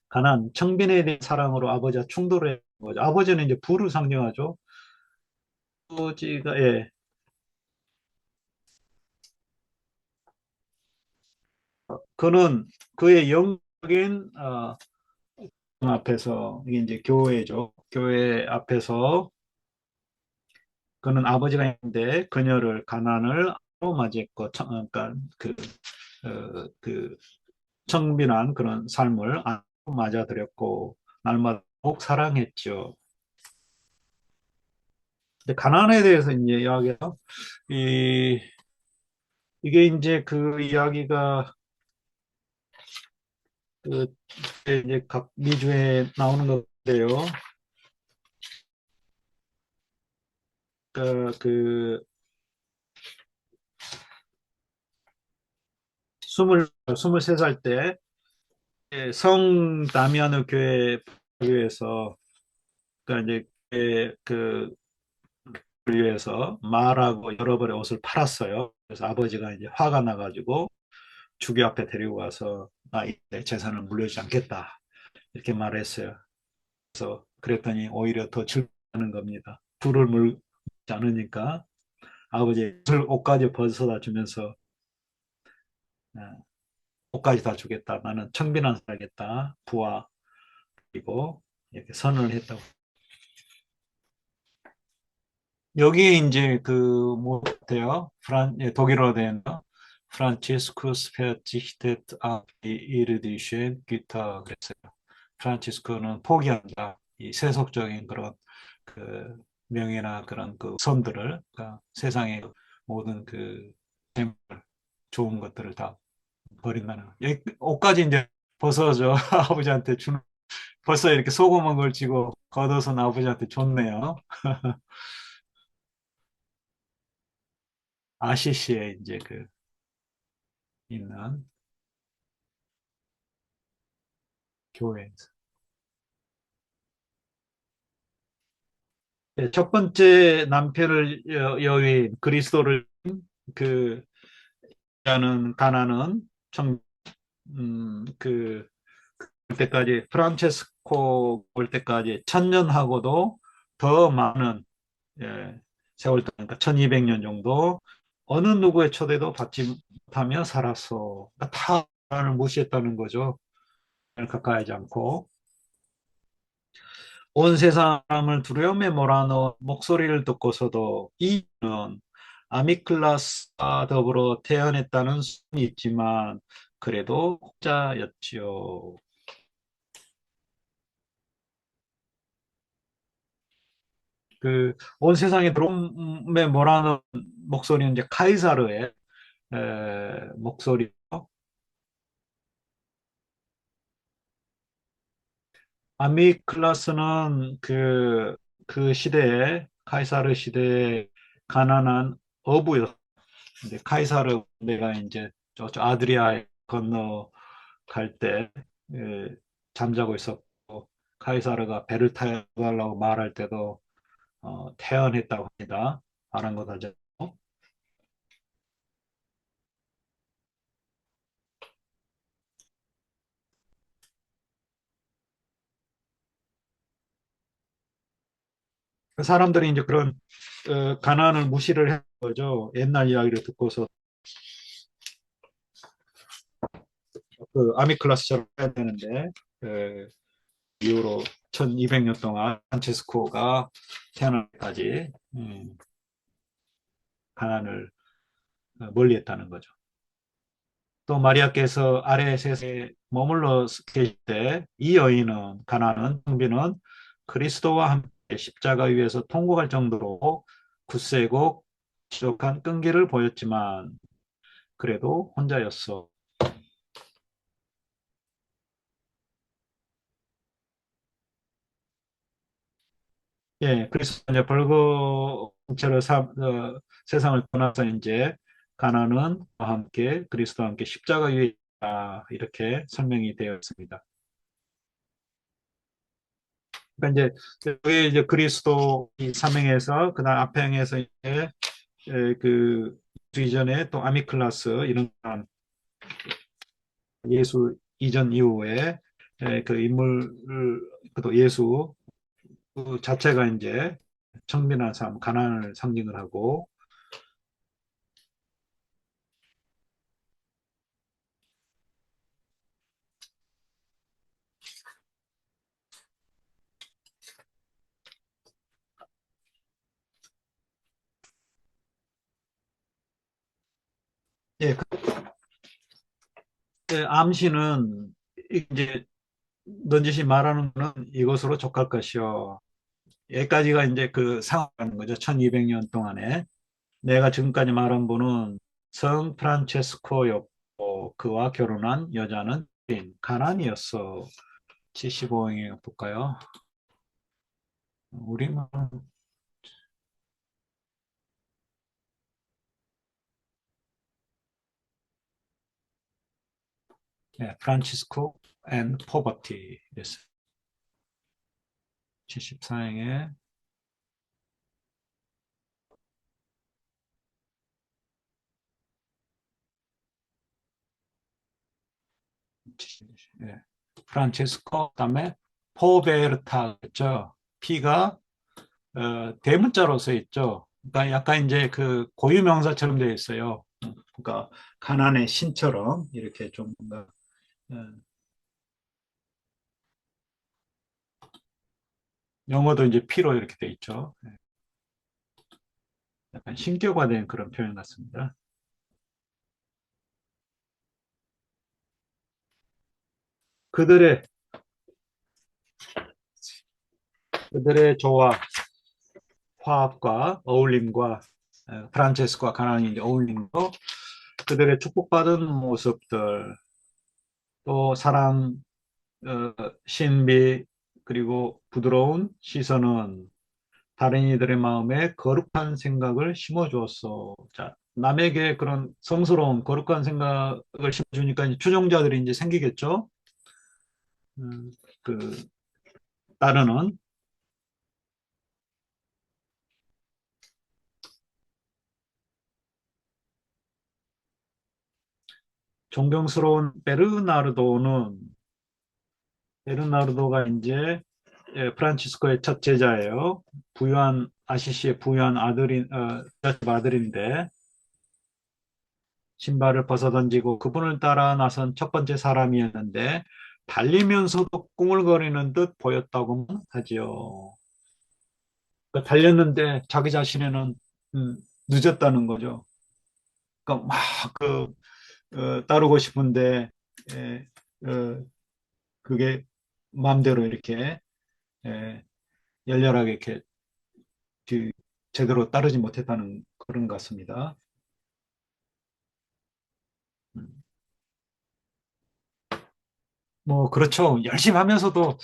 가난 청빈에 대한 사랑으로 아버지와 충돌을 했는 거죠. 아버지는 이제 부를 상징하죠. 아버지가 예 그는 그의 영적인 앞에서 이게 이제 교회죠. 교회 앞에서 그는 아버지가 있는데 그녀를 가난을 맞이했고 그러니까 그 청빈한 그런 삶을 맞아들였고 날마다 꼭 사랑했죠. 근데 가난에 대해서 이제 이야기해서 이 이게 이제 그 이야기가 그 이제 각 미주에 나오는 건데요. 그 스물세 살 때 성 다미아노 교회에서 그러니까 이제 그 위해서 말하고 여러 벌의 옷을 팔았어요. 그래서 아버지가 이제 화가 나가지고 주교 앞에 데리고 가서 나 내 재산을 물려주지 않겠다 이렇게 말했어요. 그랬더니 오히려 더 즐거워하는 겁니다. 불을 물지 않으니까 아버지 옷까지 벗어다 주면서 어, 옷까지 다 주겠다. 나는 청빈한 살겠다. 부하 그리고 이렇게 선언을 했다고. 여기에 이제 뭐 같아요? 독일어로 된 프란치스쿠스 페르지히테트 이르디셴 기타 그랬어요. 프란치스코는 포기한다. 이 세속적인 그런 그 명예나 그런 그 선들을 그러니까 세상의 모든 그 재물, 좋은 것들을 다 버린다는 거. 여기 옷까지 이제 벗어져 아버지한테 주는. 벌써 이렇게 소금을 걸치고 겉옷은 아버지한테 줬네요. 아시시에 이제 그 있는 교회에서. 예, 첫 번째 남편을 여인 그리스도를 그 하는 가나는 청, 그 때까지 프란체스코 올 때까지 1000년하고도 더 많은 예, 세월 동안, 그러니까 1200년 정도 어느 누구의 초대도 받지 못하며 살았어. 그러니까 다 하나님을 무시했다는 거죠. 가까이 하지 않고. 온 세상을 두려움에 몰아넣은 목소리를 듣고서도 이는 아미클라스와 더불어 태어났다는 순이 있지만 그래도 혹자였지요. 그 온 세상에 두려움에 몰아넣은 목소리는 이제 카이사르의 목소리. 아미클라스는 그 시대에 카이사르 시대에 가난한 어부였는데 카이사르 내가 이제 저 아드리아에 건너갈 때 에, 잠자고 있었고 카이사르가 배를 타달라고 말할 때도 태연했다고 합니다. 아랑곳하죠. 그 사람들이 이제 그런 가난을 무시를 한 거죠. 옛날 이야기를 듣고서 그 아미클라스처럼 해야 되는데 그 이후로 1200년 동안 프란체스코가 태어날 때까지 가난을 멀리했다는 거죠. 또 마리아께서 아래 세상에 머물러 계실 때 이 여인은 가난은 성비는 그리스도와 함께 십자가 위에서 통곡할 정도로 굳세고 지독한 끈기를 보였지만 그래도 혼자였어. 예, 그래서 이제 벌거벗은 세상을 떠나서 이제 가나는 함께 그리스도와 함께 십자가 위에 있다 이렇게 설명이 되어 있습니다. 그러니까 이제 그게 이제 그리스도 이 사명에서 그다음 앞행에서 이제 그 이전에 또 아미클라스 이런 예수 이전 이후에 그 인물 또 예수 그 자체가 이제 청빈한 삶, 가난을 상징을 하고 예, 암시는 이제 넌지시 말하는 거는 이것으로 족할 것이요. 여기까지가 이제 그 상황인 거죠. 1200년 동안에. 내가 지금까지 말한 분은 성 프란체스코였고 그와 결혼한 여자는 가난이었어. 75행에 볼까요? 우리만 프란치스코 앤 포버티 됐어요. 74행에 프란체스코 그다음에 포베르타였죠. P가 대문자로 써 있죠. 그러니까 약간 이제 그 고유명사처럼 되어 있어요. 그러니까 가난의 신처럼 이렇게 좀 뭔가 어, 영어도 이제 P로 이렇게 되어 있죠. 약간 신격화된 그런 표현 같습니다. 그들의 그들의 조화, 화합과 어울림과 프란체스코와 가난이 이제 어울림도 그들의 축복받은 모습들 또 사랑 신비 그리고 부드러운 시선은 다른 이들의 마음에 거룩한 생각을 심어주었어. 자, 남에게 그런 성스러운 거룩한 생각을 심어주니까 이제 추종자들이 이제 생기겠죠. 음, 그 따르는 존경스러운 베르나르도가 이제 프란치스코의 첫 제자예요. 부유한 아시시의 부유한 아들인데 신발을 벗어던지고 그분을 따라 나선 첫 번째 사람이었는데 달리면서도 꿈을거리는 듯 보였다고 하지요. 그러니까 달렸는데 자기 자신에는 늦었다는 거죠. 그러니까 막그 따르고 싶은데 에, 어, 그게 마음대로 이렇게 에, 열렬하게 이렇게 그, 제대로 따르지 못했다는 그런 것 같습니다. 음. 뭐 그렇죠. 열심히 하면서도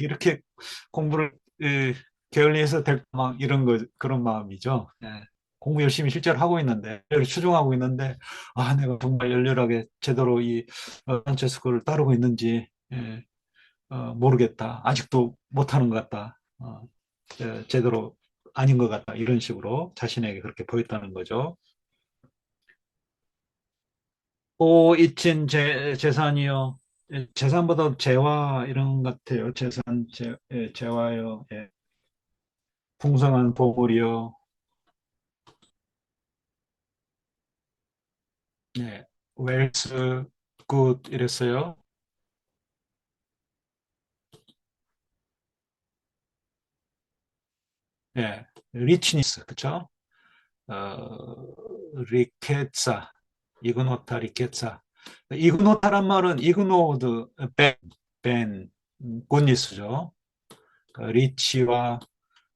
이렇게 공부를 게을리해서 될까 이런 거 그런 마음이죠. 예. 공부 열심히 실제로 하고 있는데 추종하고 있는데 내가 정말 열렬하게 제대로 이 프란체스코를 따르고 있는지 모르겠다. 아직도 못하는 것 같다. 제대로 아닌 것 같다. 이런 식으로 자신에게 그렇게 보였다는 거죠. 오, 잊힌 재산이요. 재산보다 재화 이런 것 같아요. 재화요. 예. 풍성한 보물이요. 예. 웰스 굿 이랬어요. 예. 리치니스 그쵸? 리케차 이그노타 리케차 이그노타란 말은 이그노드 벤 굿니스죠. 리치와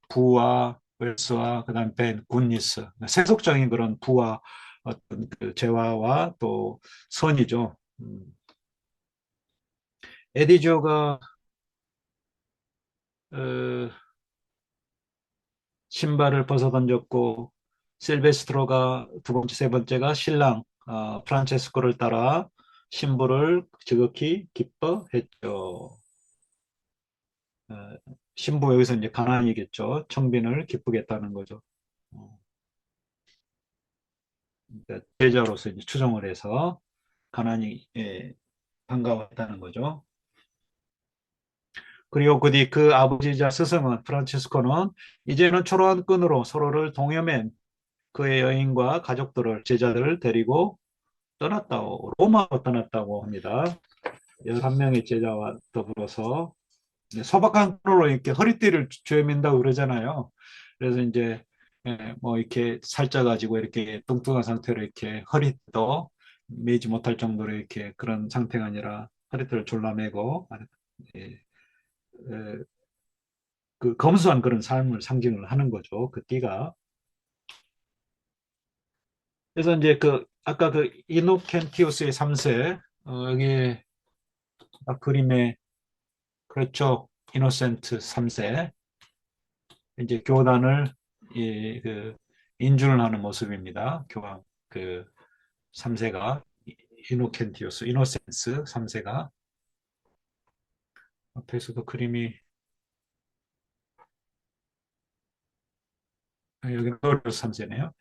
부와 웰스와 그다음 벤 굿니스 세속적인 그런 부와 어떤 그 재화와 또 선이죠. 에디조가 어, 신발을 벗어 던졌고 실베스트로가 두 번째 세 번째가 신랑 프란체스코를 따라 신부를 지극히 기뻐했죠. 어, 신부 여기서 이제 가난이겠죠. 청빈을 기쁘게 했다는 거죠. 어, 그러니까 제자로서 이제 추정을 해서 가난이 반가웠다는 거죠. 그리고 그 아버지이자 스승은 프란치스코는 이제는 초라한 끈으로 서로를 동여맨 그의 여인과 가족들을 제자들을 데리고 로마로 떠났다고 합니다. 11명의 제자와 더불어서 소박한 끈으로 이렇게 허리띠를 조여맨다고 그러잖아요. 그래서 이제 뭐 이렇게 살쪄 가지고 이렇게 뚱뚱한 상태로 이렇게 허리도 매지 못할 정도로 이렇게 그런 상태가 아니라 허리띠를 졸라매고 예, 에, 그 검소한 그런 삶을 상징을 하는 거죠. 그 띠가. 그래서 이제 그 아까 그 이노켄티우스의 3세 여기 그림에 그렇죠. 이노센트 3세 이제 교단을 그 인준을 하는 모습입니다. 교황 그 3세가 이노켄티우스 이노센스 3세가 앞에서도 그림이 여기 노르 3세네요.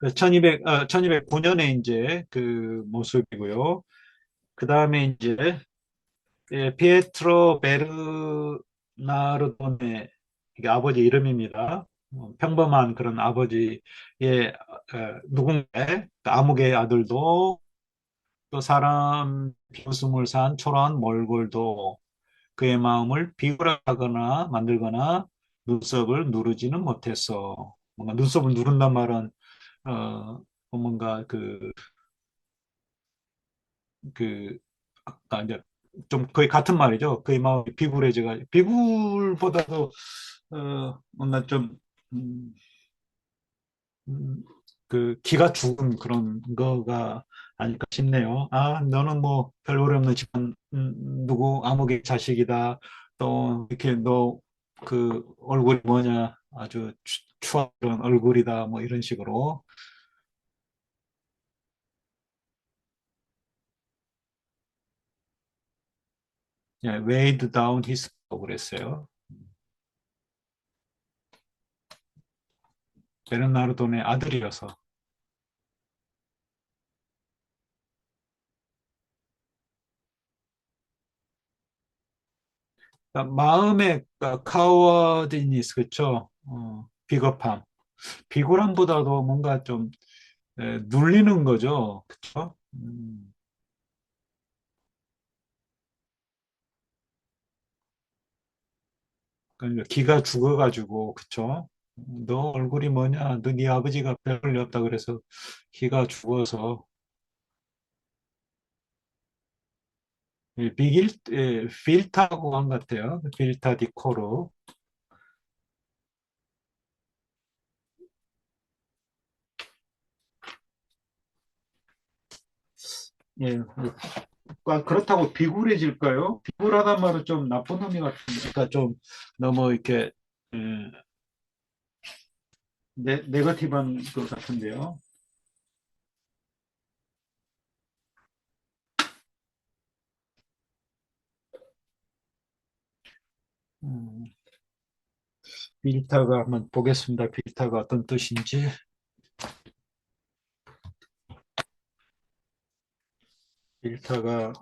1209년에 이제 그 모습이고요. 그 다음에 이제 피에트로 베르나르도네 이게 아버지 이름입니다. 평범한 그런 아버지의 누군가의 그 아무개의 아들도 또 사람 비웃음을 산 초라한 몰골도 그의 마음을 비굴하거나 만들거나 눈썹을 누르지는 못했어. 뭔가 눈썹을 누른단 말은 뭔가 그 이제 좀 거의 같은 말이죠. 그의 마음이 비굴해져가 비굴보다도 뭔가 좀 음, 음, 그 기가 죽은 그런 거가 아닐까 싶네요. 아, 너는 뭐 별볼이 없는 집안 누구 아무개 자식이다. 또 이렇게 너 그 얼굴이 뭐냐 아주 추한 얼굴이다 뭐 이런 식으로 예, weighed down his 그랬어요. 베르나르도네 아들이어서 그러니까 마음의 카워디니스 그렇죠? 비겁함. 비굴함보다도 뭔가 좀 눌리는 거죠. 그렇죠? 그러니까 기가 죽어가지고 그쵸? 너 얼굴이 뭐냐? 너 네 아버지가 별을 렸다 그래서 기가 죽어서 비길 필타고 한 것 같아요. 필타 디코로. 예, 그렇다고 비굴해질까요? 비굴하단 말은 좀 나쁜 의미 같으니까 좀 너무 이렇게 예, 네거티브한 것 같은데요. 음, 필타가 한번 보겠습니다. 필타가 어떤 뜻인지. 필타가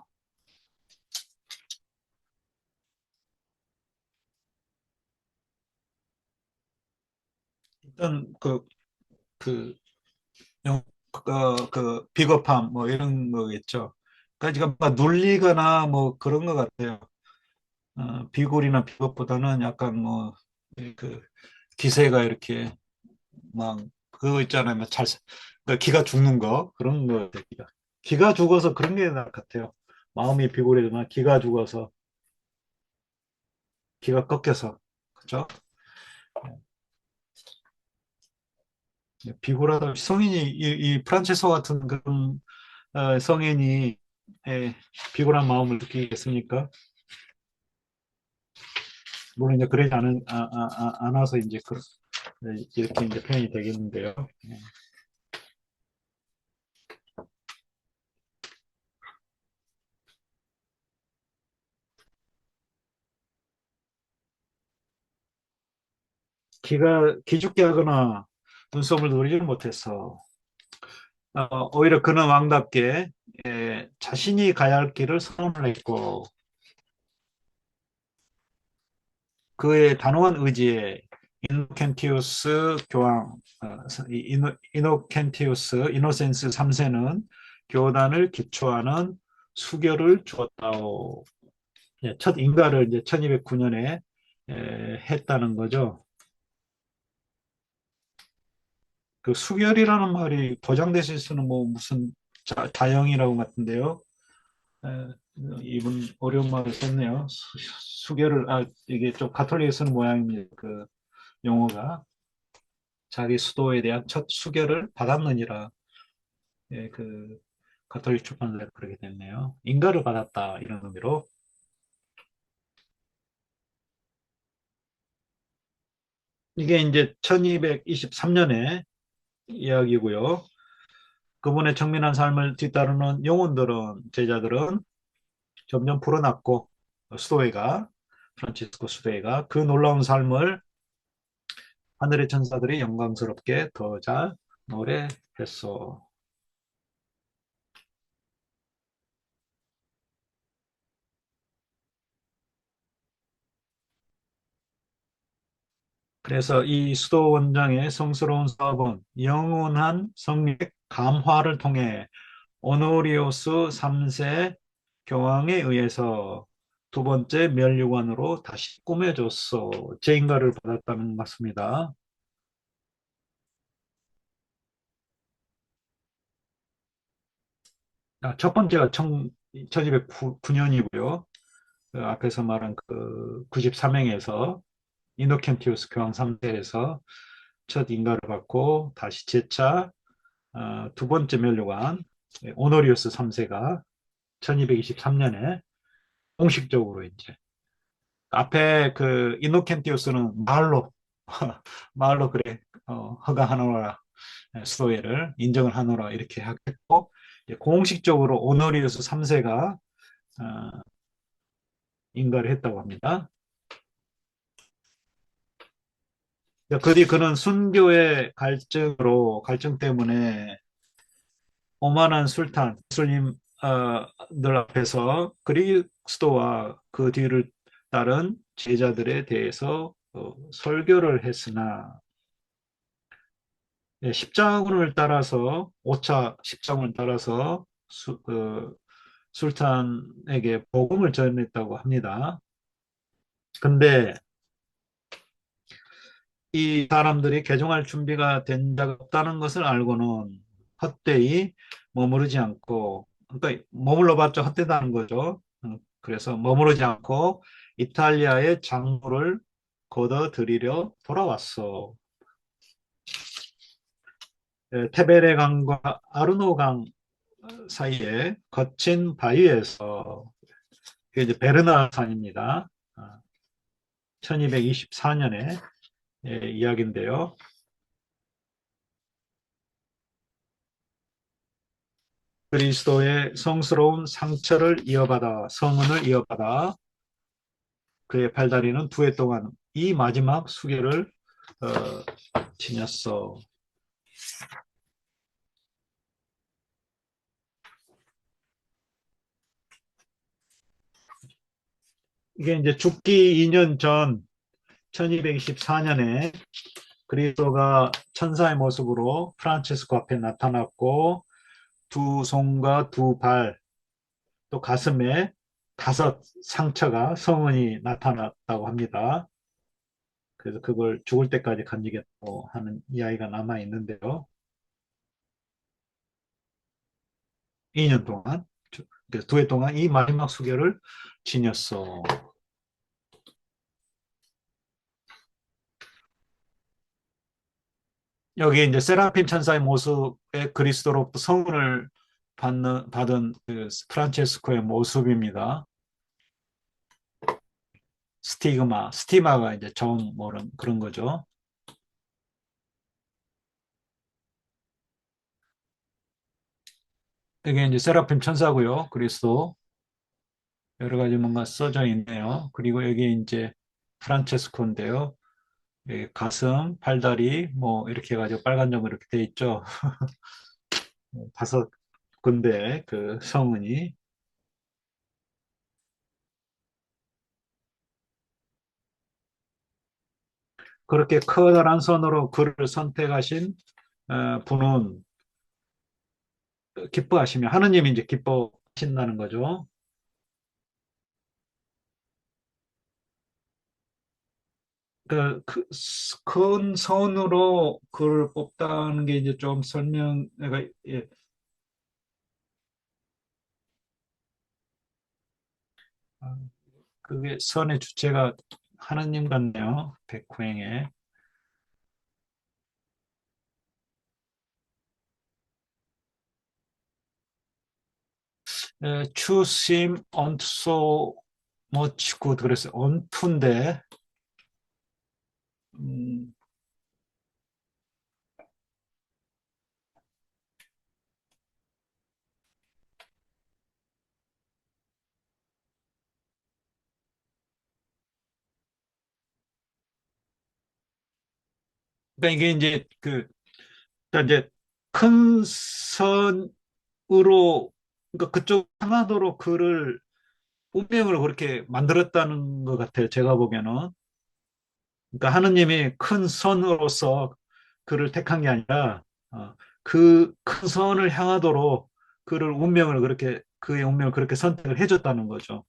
일단 그 비겁함 뭐 이런 거겠죠. 그러니까 막 눌리거나 뭐 그런 것 같아요. 비굴이나 비겁보다는 약간 뭐그 기세가 이렇게 막 그거 있잖아요. 그 기가 죽는 거 그런 거 같아요. 기가 죽어서 그런 게 나을 것 같아요. 마음이 비굴해지나 기가 죽어서 기가 꺾여서 그죠? 비굴하다 성인이 이 프란체스코 같은 그런 성인이 비굴한 마음을 느끼겠습니까? 물론 이제 그러지 않아서 이제 이렇게 이제 표현이 되겠는데요. 기죽게 하거나 눈썹을 노리지 못해서 오히려 그는 왕답게 자신이 가야 할 길을 선언을 했고 그의 단호한 의지에 이노켄티우스 교황 이노켄티우스 이노센스 3세는 교단을 기초하는 수교를 주었다오. 예, 첫 인가를 이제 1209년에 했다는 거죠. 그 수결이라는 말이 도장대실 쓰는 뭐 무슨 자영이라고 같은데요. 에, 이분 어려운 말을 썼네요. 수결을 이게 좀 가톨릭에 쓰는 모양입니다. 그 용어가 자기 수도에 대한 첫 수결을 받았느니라. 예, 그 가톨릭 출판사가 그렇게 됐네요. 인가를 받았다 이런 의미로. 이게 이제 1223년에 이야기고요. 그분의 청민한 삶을 뒤따르는 영혼들은 제자들은 점점 불어났고 수도회가 프란치스코 수도회가 그 놀라운 삶을 하늘의 천사들이 영광스럽게 더 잘 노래했어. 그래서 이 수도 원장의 성스러운 사업은 영원한 성립 감화를 통해 오노리오스 3세 교황에 의해서 두 번째 멸류관으로 다시 꾸며졌어. 제인가를 받았다는 것 같습니다. 첫 번째가 1209년이고요. 앞에서 말한 그 93행에서 이노켄티우스 교황 3세에서 첫 인가를 받고 다시 재차 두 번째 면류관 오노리우스 3세가 1223년에 공식적으로 이제 앞에 그 이노켄티우스는 말로 말로 그래 허가하노라 수도회를 인정을 하노라 이렇게 하겠고 이제 공식적으로 오노리우스 3세가 인가를 했다고 합니다. 그뒤 그는 순교의 갈증 때문에 오만한 술탄 무슬림들 앞에서 그리스도와 그 뒤를 따른 제자들에 대해서 설교를 했으나 십자군을 따라서 5차 십자군을 따라서 술탄에게 복음을 전했다고 합니다. 근데 이 사람들이 개종할 준비가 된 자가 없다는 것을 알고는 헛되이 머무르지 않고, 그러니까 머물러 봤자 헛되다는 거죠. 그래서 머무르지 않고 이탈리아의 장로를 걷어들이려 돌아왔어. 테베레 강과 아르노 강 사이에 거친 바위에서, 이게 이제 베르나 산입니다. 1224년에 이야기인데요. 그리스도의 성스러운 상처를 이어받아 성은을 이어받아 그의 팔다리는 두 해 동안 이 마지막 수계를 지녔어. 이게 이제 죽기 2년 전 1224년에 그리스도가 천사의 모습으로 프란체스코 앞에 나타났고 두 손과 두 발, 또 가슴에 다섯 상처가 성은이 나타났다고 합니다. 그래서 그걸 죽을 때까지 간직했다고 하는 이야기가 남아 있는데요. 2년 동안, 그래서 두 해 동안 이 마지막 수계를 지녔어. 여기 이제 세라핌 천사의 모습의 그리스도로부터 성은을 받은 그 프란체스코의 모습입니다. 스티마가 이제 정, 뭐 그런 거죠. 이게 이제 세라핌 천사고요. 그리스도 여러 가지 뭔가 써져 있네요. 그리고 여기 이제 프란체스코인데요. 가슴, 팔다리 뭐 이렇게 해가지고 빨간 점으로 이렇게 돼 있죠. 다섯 군데 그 성은이 그렇게 커다란 선으로 그를 선택하신 분은 기뻐하시며 하느님이 이제 기뻐하신다는 거죠. 큰 선으로 그를 뽑다는 게 이제 좀 설명가 예, 아, 그게 선의 주체가 하느님 같네요. 백후행에 choose him on so much good 그랬어요. onto인데 음, 그러니까 이게 이제 그러니까 이제 큰 선으로 그러니까 그쪽 향하도록 그를 운명을 그렇게 만들었다는 것 같아요. 제가 보기에는. 그러니까 하느님이 큰 선으로서 그를 택한 게 아니라 그 큰 선을 향하도록 그의 운명을 그렇게 선택을 해줬다는 거죠.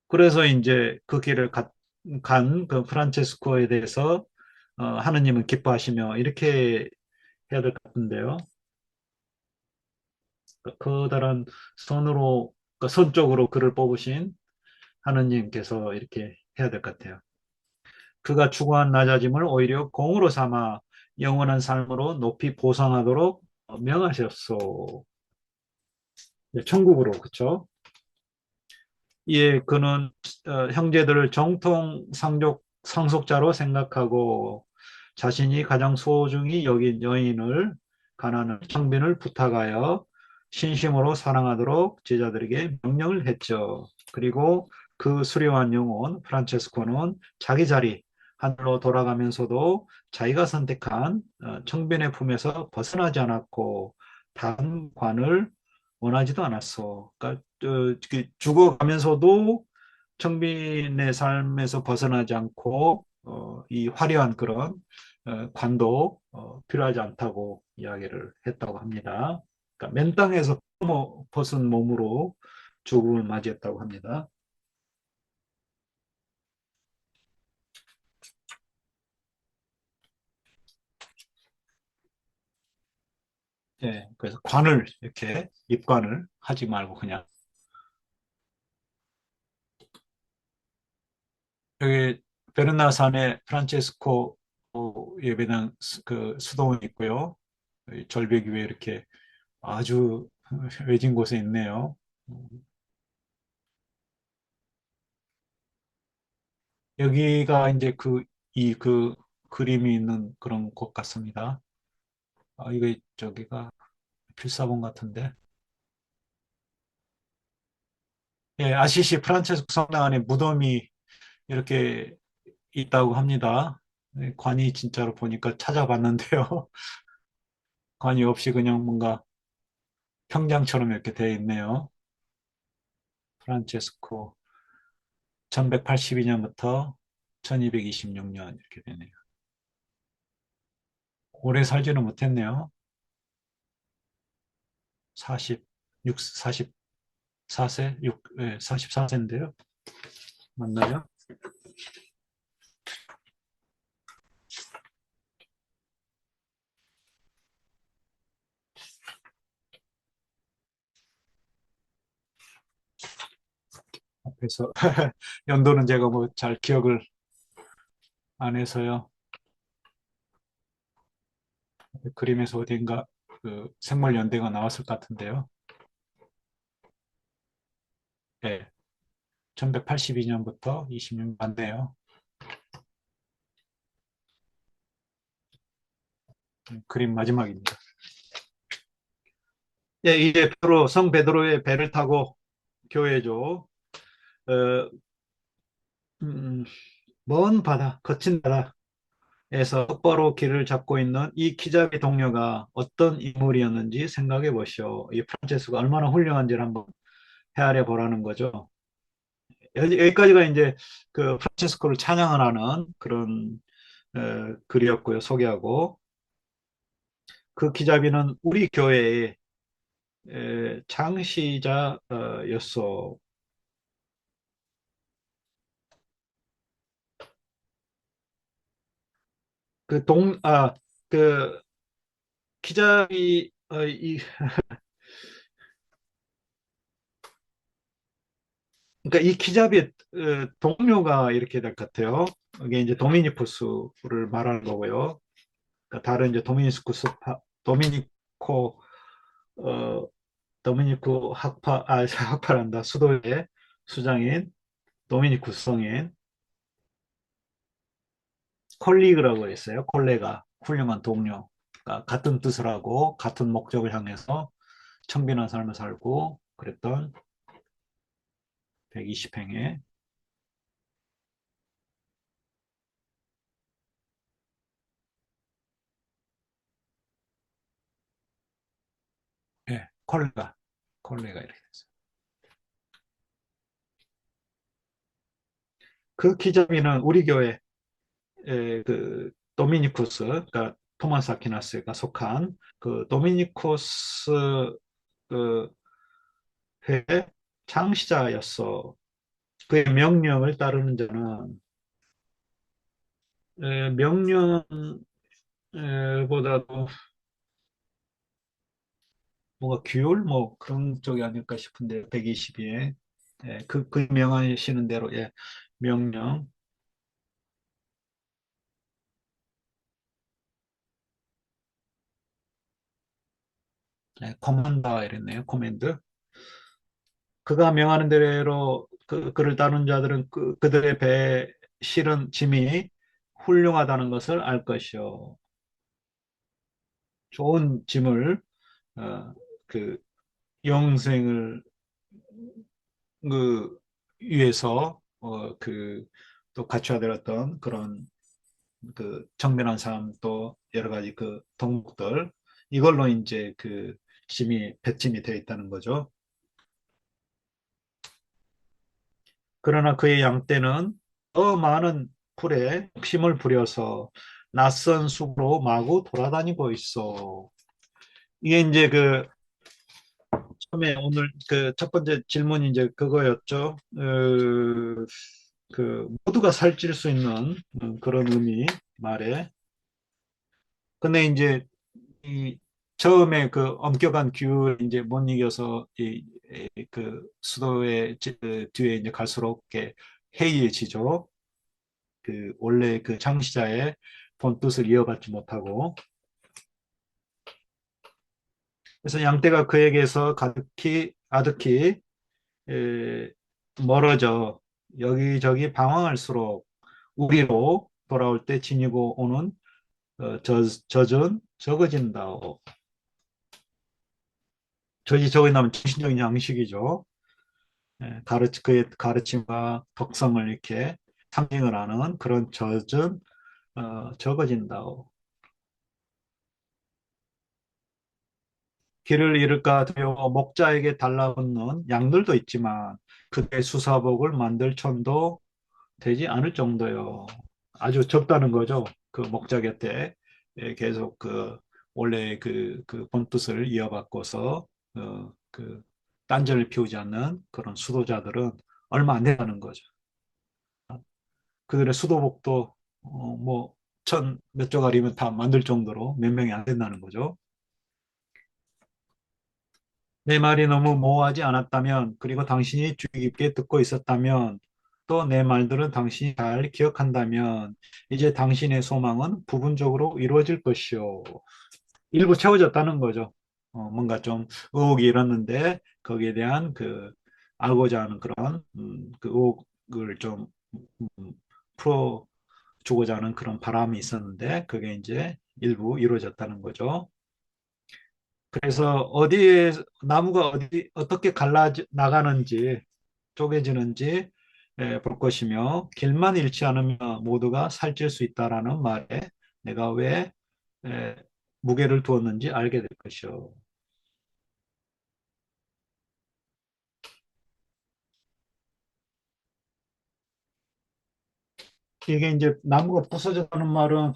그래서 이제 그 길을 간 그 프란체스코에 대해서 하느님은 기뻐하시며 이렇게 해야 될 것 같은데요. 커다란 선으로 선적으로 그를 뽑으신 하느님께서 이렇게 해야 될 것 같아요. 그가 추구한 낮아짐을 오히려 공으로 삼아 영원한 삶으로 높이 보상하도록 명하셨소. 예, 천국으로, 그쵸? 이에 그는 형제들을 정통 상속자로 생각하고 자신이 가장 소중히 여긴 여인을 가난한 창빈을 부탁하여 신심으로 사랑하도록 제자들에게 명령을 했죠. 그리고 그 수려한 영혼 프란체스코는 자기 자리 하늘로 돌아가면서도 자기가 선택한 청빈의 품에서 벗어나지 않았고 단 관을 원하지도 않았어. 그러니까 죽어가면서도 청빈의 삶에서 벗어나지 않고 이 화려한 그런 관도 필요하지 않다고 이야기를 했다고 합니다. 그러니까 맨 땅에서 벗은 몸으로 죽음을 맞이했다고 합니다. 예, 그래서 관을 이렇게 입관을 하지 말고 그냥 여기 베르나산에 프란체스코 예배당 그 수도원이 있고요. 이 절벽 위에 이렇게 아주 외진 곳에 있네요. 여기가 이제 그 그림이 있는 그런 곳 같습니다. 이거 저기가 필사본 같은데. 예, 아시시 프란체스코 성당 안에 무덤이 이렇게 있다고 합니다. 예, 관이 진짜로 보니까 찾아봤는데요. 관이 없이 그냥 뭔가 평장처럼 이렇게 되어 있네요. 프란체스코 1182년부터 1226년 이렇게 되네요. 오래 살지는 못했네요. 46, 44세? 44세인데요. 맞나요? 앞에서 연도는 제가 뭐 잘 기억을 안 해서요. 그림에서 어딘가 그 생물연대가 나왔을 것 같은데요. 네, 1182년부터 26년 맞네요. 그림 마지막입니다. 예, 이제 성 베드로의 배를 타고 교회죠. 어, 음, 먼 바다, 거친 바다에서 똑바로 길을 잡고 있는 이 키잡이 동료가 어떤 인물이었는지 생각해 보시오. 이 프란체스가 얼마나 훌륭한지를 한번 헤아려 보라는 거죠. 여기까지가 이제 그 프란체스코를 찬양을 하는 그런 글이었고요. 소개하고 그 기자비는 우리 교회의 창시자였어. 그 기자비 그러니까 이 키잡이의 동료가 이렇게 될 것 같아요. 이게 이제 도미니쿠스를 말하는 거고요. 그러니까 다른 이제 도미니코 어, 도미니쿠 학파란다 수도의 수장인 도미니쿠스 성인 콜리그라고 했어요. 콜레가 훌륭한 동료. 그러니까 같은 뜻을 하고 같은 목적을 향해서 청빈한 삶을 살고 그랬던 120행의 예, 콜레가 이렇게 됐어요. 그 기자비는 우리 교회 그 도미니쿠스, 그러니까 토마스 아퀴나스가 속한 그 도미니쿠스 그 회 창시자였어. 그의 명령을 따르는 자는 명령보다도 뭔가 규율 뭐 그런 쪽이 아닐까 싶은데 122에 그 명하시는 대로 명령 네, 커맨더 이랬네요. 코맨드. 그가 명하는 대로 그를 다룬 자들은 그들의 배에 실은 짐이 훌륭하다는 것을 알 것이요. 좋은 짐을 어, 그 영생을 위해서 또 갖춰야 될 어떤 그런 정밀한 삶 또 여러 가지 덕목들 이걸로 이제 짐이 배짐이 되어 있다는 거죠. 그러나 그의 양떼는 더 많은 풀에 욕심을 부려서 낯선 숲으로 마구 돌아다니고 있어. 이게 이제 처음에 오늘 첫 번째 질문이 이제 그거였죠. 모두가 살찔 수 있는 그런 의미 말에. 근데 이제 이 처음에 엄격한 규율 이제 못 이겨서 수도의 뒤에 이제 갈수록 이렇게 해이해지죠. 원래 창시자의 본 뜻을 이어받지 못하고 그래서 양떼가 그에게서 아득히 에, 멀어져 여기저기 방황할수록 우리로 돌아올 때 지니고 오는 젖은 적어진다. 젖이 적어진다면 정신적인 양식이죠. 그의 가르침과 덕성을 이렇게 상징을 하는 그런 젖은 적어진다. 길을 잃을까 두려워 목자에게 달라붙는 양들도 있지만 그의 수사복을 만들 촌도 되지 않을 정도요. 아주 적다는 거죠. 그 목자 곁에 계속 원래 본뜻을 이어받고서 딴전을 피우지 않는 그런 수도자들은 얼마 안 된다는 거죠. 그들의 수도복도 뭐 천 몇 조각이면 다 만들 정도로 몇 명이 안 된다는 거죠. 내 말이 너무 모호하지 않았다면, 그리고 당신이 주의 깊게 듣고 있었다면, 또 내 말들은 당신이 잘 기억한다면, 이제 당신의 소망은 부분적으로 이루어질 것이요. 일부 채워졌다는 거죠. 뭔가 좀 의혹이 일었는데, 거기에 대한 알고자 하는 그런, 그 의혹을 좀, 풀어주고자 하는 그런 바람이 있었는데, 그게 이제 일부 이루어졌다는 거죠. 그래서 나무가 어떻게 나가는지, 쪼개지는지 볼 것이며, 길만 잃지 않으면 모두가 살찔 수 있다라는 말에 내가 왜 에, 무게를 두었는지 알게 될 것이요. 이게 이제 나무가 부서졌다는 말은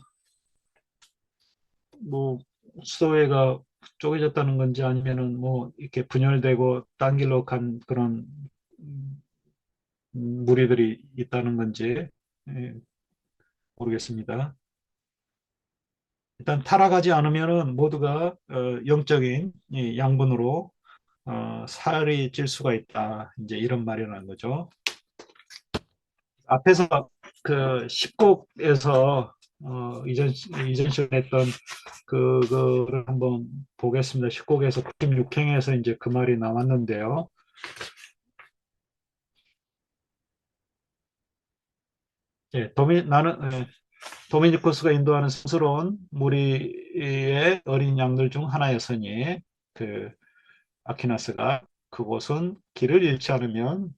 뭐 수도회가 쪼개졌다는 건지 아니면은 뭐 이렇게 분열되고 딴 길로 간 그런 음, 무리들이 있다는 건지 예, 모르겠습니다. 일단 타락하지 않으면은 모두가 영적인 이 양분으로 살이 찔 수가 있다. 이제 이런 말이라는 거죠. 앞에서 10곡에서 이전 시간에 했던 그거를 한번 보겠습니다. 10곡에서 96행에서 이제 그 말이 나왔는데요. 도미니쿠스가 인도하는 스스로운 무리의 어린 양들 중 하나였으니 그 아퀴나스가 그곳은 길을 잃지 않으면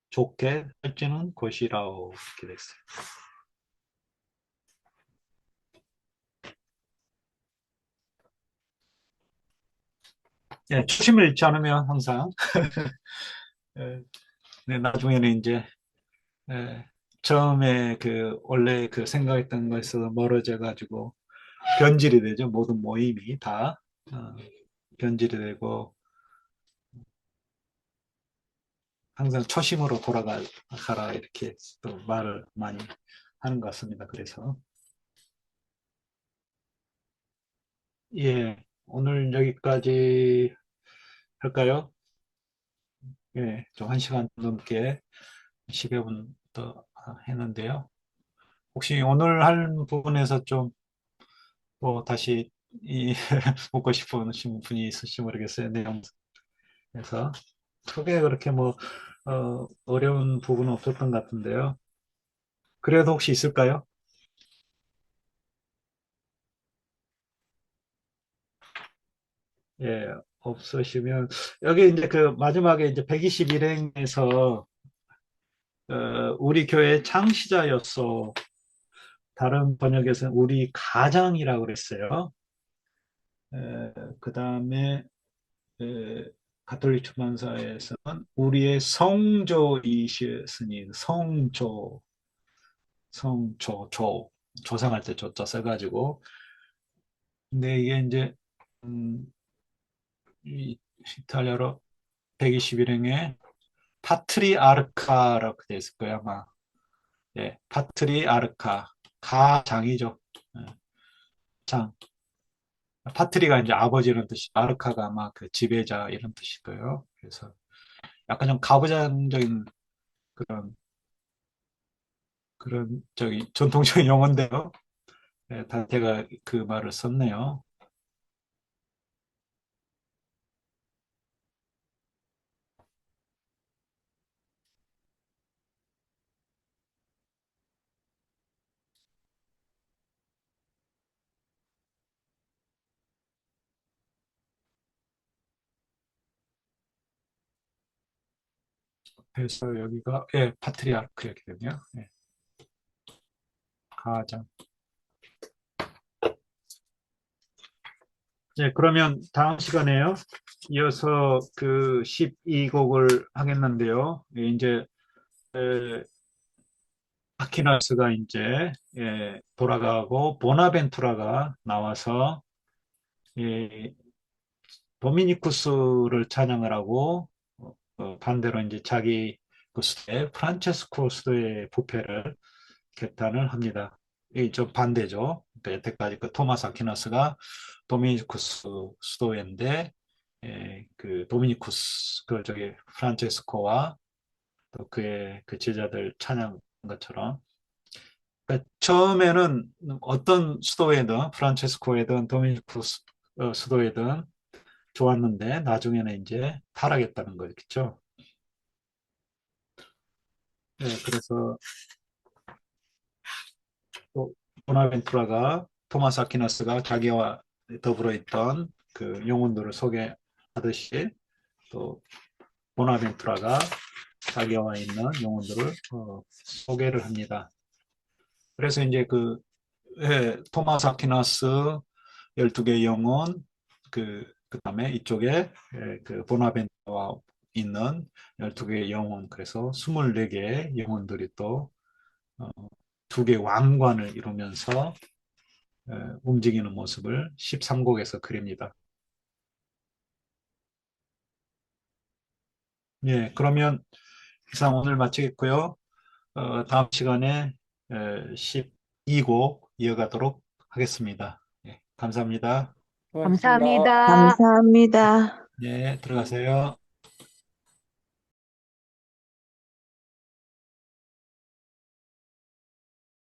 좋게 살찌는 곳이라고 이렇게 됐어요. 초심을 잃지 않으면 항상 예, 나중에는 이제 예, 처음에 원래 생각했던 것에서 멀어져 가지고 변질이 되죠. 모든 모임이 다 어, 변질이 되고 항상 초심으로 돌아가라 이렇게 또 말을 많이 하는 것 같습니다. 그래서 예, 오늘 여기까지 할까요? 예, 좀 1시간 넘게 10여 분 더 했는데요. 혹시 오늘 할 부분에서 좀 뭐 다시 이 묻고 싶으신 분이 있을지 모르겠어요. 내용에서 크게 그렇게 뭐 어려운 부분은 없었던 것 같은데요. 그래도 혹시 있을까요? 예, 없으시면 여기 이제 그 마지막에 이제 121행에서 우리 교회 창시자였어. 다른 번역에서는 우리 가장이라고 그랬어요. 그 다음에 가톨릭 출판사에서는 우리의 성조이시으니 성조, 조상할 때 조자 써가지고. 근데 이게 이제 음, 이 이탈리아로 121행에 파트리아르카라고 되어 있을 거예요, 아마. 예, 파트리아르카. 가장이죠. 예, 장. 파트리가 이제 아버지 이런 뜻이, 아르카가 아마 그 지배자 이런 뜻일 거예요. 그래서 약간 좀 가부장적인 그런, 저기 전통적인 용어인데요. 예, 단테가 그 말을 썼네요. 그래서 여기가, 예, 파트리아르크 이렇게 되네요. 예, 가장. 네, 그러면 다음 시간에요. 이어서 그 12곡을 하겠는데요. 예, 이제 에, 아퀴나스가 이제 돌아가고 보나벤투라가 나와서 예, 도미니쿠스를 찬양을 하고 반대로 이제 자기 그 수도의 프란체스코 수도의 부패를 개탄을 합니다. 이 좀 반대죠. 그러니까 여태까지 그 토마스 아퀴나스가 도미니쿠스 수도인데 그 도미니쿠스 그 저기 프란체스코와 또 그의 그 제자들 찬양한 것처럼 그러니까 처음에는 어떤 수도에든 프란체스코에든 도미니쿠스 수도에든 좋았는데 나중에는 이제 타락했다는 거겠죠. 네, 그래서 또 보나벤투라가 토마스 아퀴나스가 자기와 더불어 있던 그 영혼들을 소개하듯이 또 보나벤투라가 자기와 있는 영혼들을 소개를 합니다. 그래서 이제 토마스 아퀴나스 12개 영혼 그다음에 이쪽에 그 보나벤투라와 있는 12개의 영혼 그래서 24개의 영혼들이 또 어, 2개 왕관을 이루면서 움직이는 모습을 13곡에서 그립니다. 예, 그러면 이상 오늘 마치겠고요. 다음 시간에 12곡 이어가도록 하겠습니다. 예, 감사합니다. 고맙습니다. 감사합니다. 감사합니다. 예, 들어가세요.